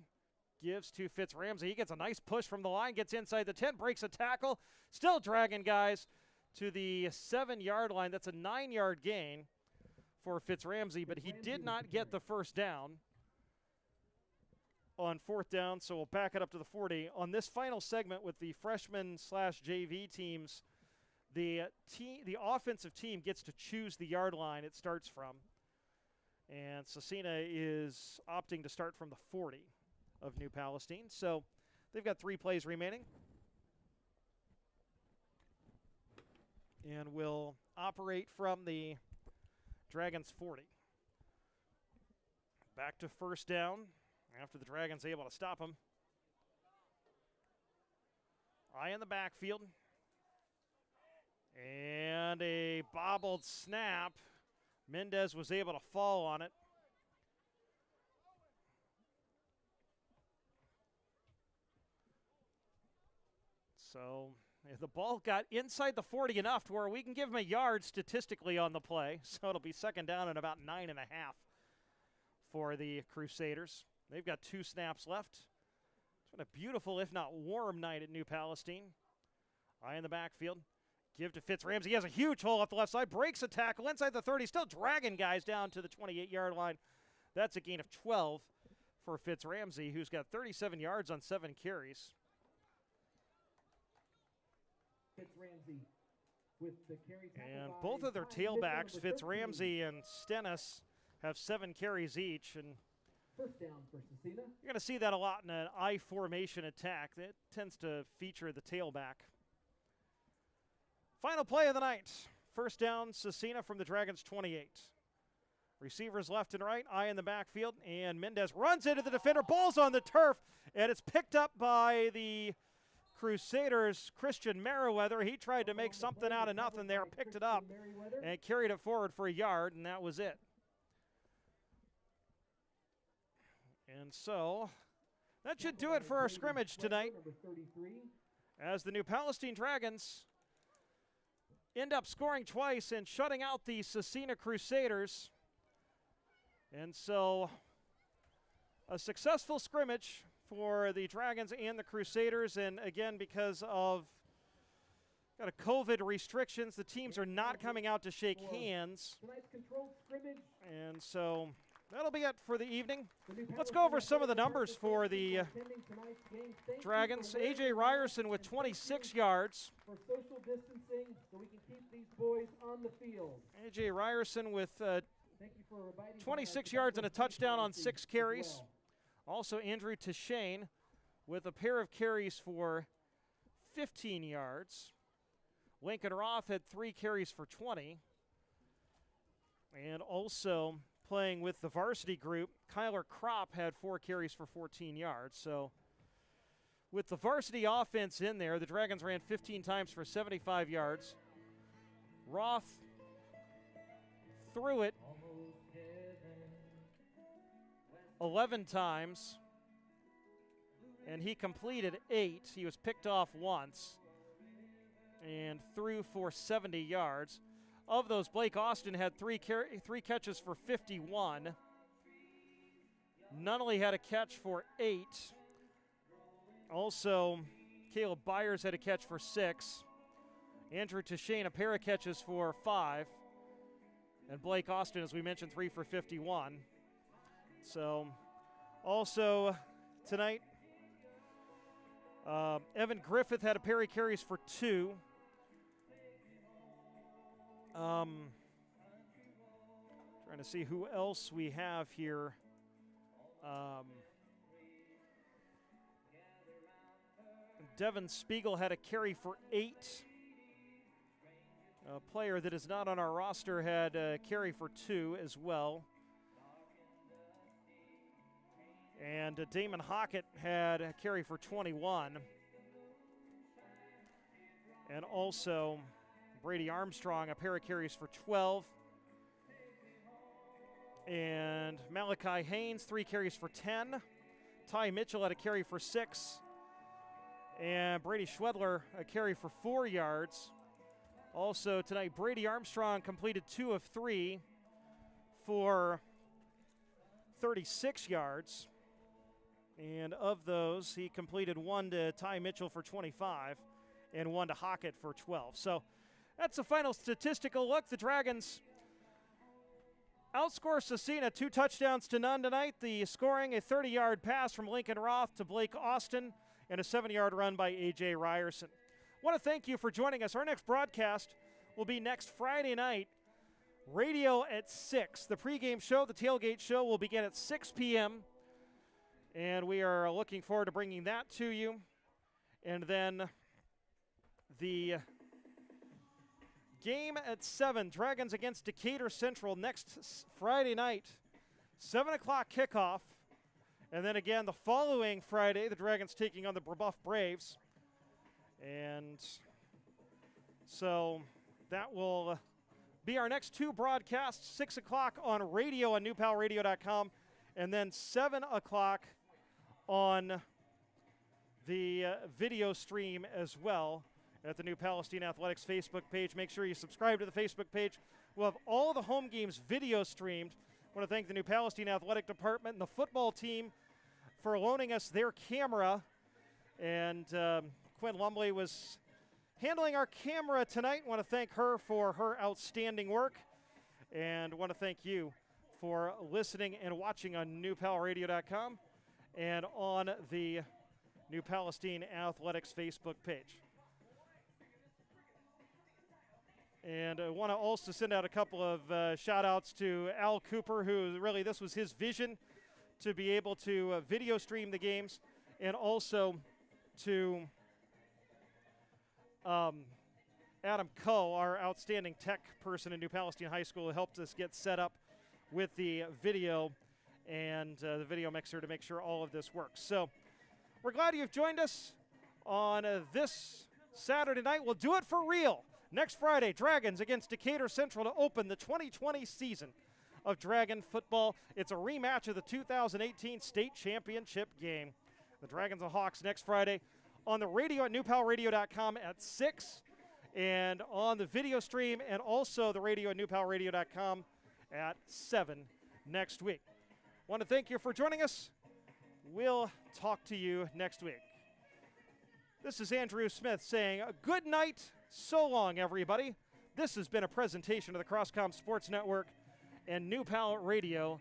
Gives to Fitz-Ramsey. He gets a nice push from the line, gets inside the 10, breaks a tackle. Still dragging guys to the 7-yard line. That's a 9-yard gain for Fitz-Ramsey, but he did not get the first down on fourth down, so we'll back it up to the 40. On this final segment with the freshman/JV teams, the offensive team gets to choose the yard line it starts from. And Scecina is opting to start from the 40 of New Palestine. So they've got 3 plays remaining. And will operate from the Dragons 40. Back to first down after the Dragons able to stop him. Eye in the backfield. And a bobbled snap. Mendez was able to fall on it. So the ball got inside the 40 enough to where we can give him a yard statistically on the play. So it'll be second down and about 9.5 for the Crusaders. They've got 2 snaps left. It's been a beautiful, if not warm, night at New Palestine. Eye in the backfield. Give to Fitz-Ramsey. He has a huge hole off the left side. Breaks a tackle inside the 30. Still dragging guys down to the 28-yard line. That's a gain of 12 for Fitz-Ramsey, who's got 37 yards on 7 carries. Fitz-Ramsey with the carry. And both of their tailbacks, Fitz-Ramsey and Stennis, have 7 carries each. And first down for Scecina. You're going to see that a lot in an I formation attack. That tends to feature the tailback. Final play of the night. First down, Scecina from the Dragons 28. Receivers left and right, eye in the backfield, and Mendez runs into the defender, ball's on the turf, and it's picked up by the Crusaders' Christian Merriweather. He tried to make something out of nothing there, picked it up, and carried it forward for a yard, and that was it. And so that should do it for our scrimmage tonight, as the New Palestine Dragons end up scoring twice and shutting out the Scecina Crusaders. And so a successful scrimmage for the Dragons and the Crusaders. And again, because of kind of COVID restrictions, the teams are not coming out to shake hands. And so that'll be it for the evening. Let's go over some of the numbers for the Dragons. A.J. Ryerson with 26 yards. For social distancing, so we can keep these boys on the field. A.J. Ryerson with 26 yards and a touchdown on 6 carries. Also Andrew Tashane with a pair of carries for 15 yards. Lincoln Roth had 3 carries for 20. And also playing with the varsity group, Kyler Kropp had 4 carries for 14 yards. So with the varsity offense in there, the Dragons ran 15 times for 75 yards. Roth threw it 11 times and he completed 8. He was picked off once and threw for 70 yards. Of those, Blake Austin had three catches for 51. Nunnally had a catch for 8. Also, Caleb Byers had a catch for 6. Andrew Tashane, a pair of catches for 5. And Blake Austin, as we mentioned, 3 for 51. So, also tonight, Evan Griffith had a pair of carries for 2. Trying to see who else we have here. Devin Spiegel had a carry for 8. A player that is not on our roster had a carry for 2 as well. And Damon Hockett had a carry for 21. And also Brady Armstrong, a pair of carries for 12. And Malachi Haynes, 3 carries for 10. Ty Mitchell had a carry for 6. And Brady Schwedler, a carry for 4 yards. Also tonight, Brady Armstrong completed 2 of 3 for 36 yards. And of those, he completed 1 to Ty Mitchell for 25 and 1 to Hockett for 12. So that's the final statistical look. The Dragons outscore Scecina 2 touchdowns to none tonight. The scoring, a 30-yard pass from Lincoln Roth to Blake Austin and a 7-yard run by A.J. Ryerson. Want to thank you for joining us. Our next broadcast will be next Friday night, radio at 6. The pregame show, the tailgate show, will begin at 6 p.m., and we are looking forward to bringing that to you. And then the game at 7, Dragons against Decatur Central next Friday night, 7 o'clock kickoff. And then again the following Friday, the Dragons taking on the Brebeuf Braves. And so that will be our next 2 broadcasts, 6 o'clock on radio on newpalradio.com, and then 7 o'clock on the video stream as well at the New Palestine Athletics Facebook page. Make sure you subscribe to the Facebook page. We'll have all the home games video streamed. I want to thank the New Palestine Athletic Department and the football team for loaning us their camera. And Quinn Lumley was handling our camera tonight. I want to thank her for her outstanding work. And I want to thank you for listening and watching on newpalradio.com and on the New Palestine Athletics Facebook page. And I want to also send out a couple of shout-outs to Al Cooper, who really, this was his vision, to be able to video stream the games, and also to Adam Coe, our outstanding tech person in New Palestine High School, who helped us get set up with the video and the video mixer to make sure all of this works. So we're glad you've joined us on this Saturday night. We'll do it for real. Next Friday, Dragons against Decatur Central to open the 2020 season of Dragon football. It's a rematch of the 2018 state championship game. The Dragons and Hawks next Friday on the radio at newpalradio.com at 6, and on the video stream and also the radio at newpalradio.com at 7 next week. Want to thank you for joining us. We'll talk to you next week. This is Andrew Smith saying good night. So long, everybody. This has been a presentation of the Crosscom Sports Network and newpalradio.com.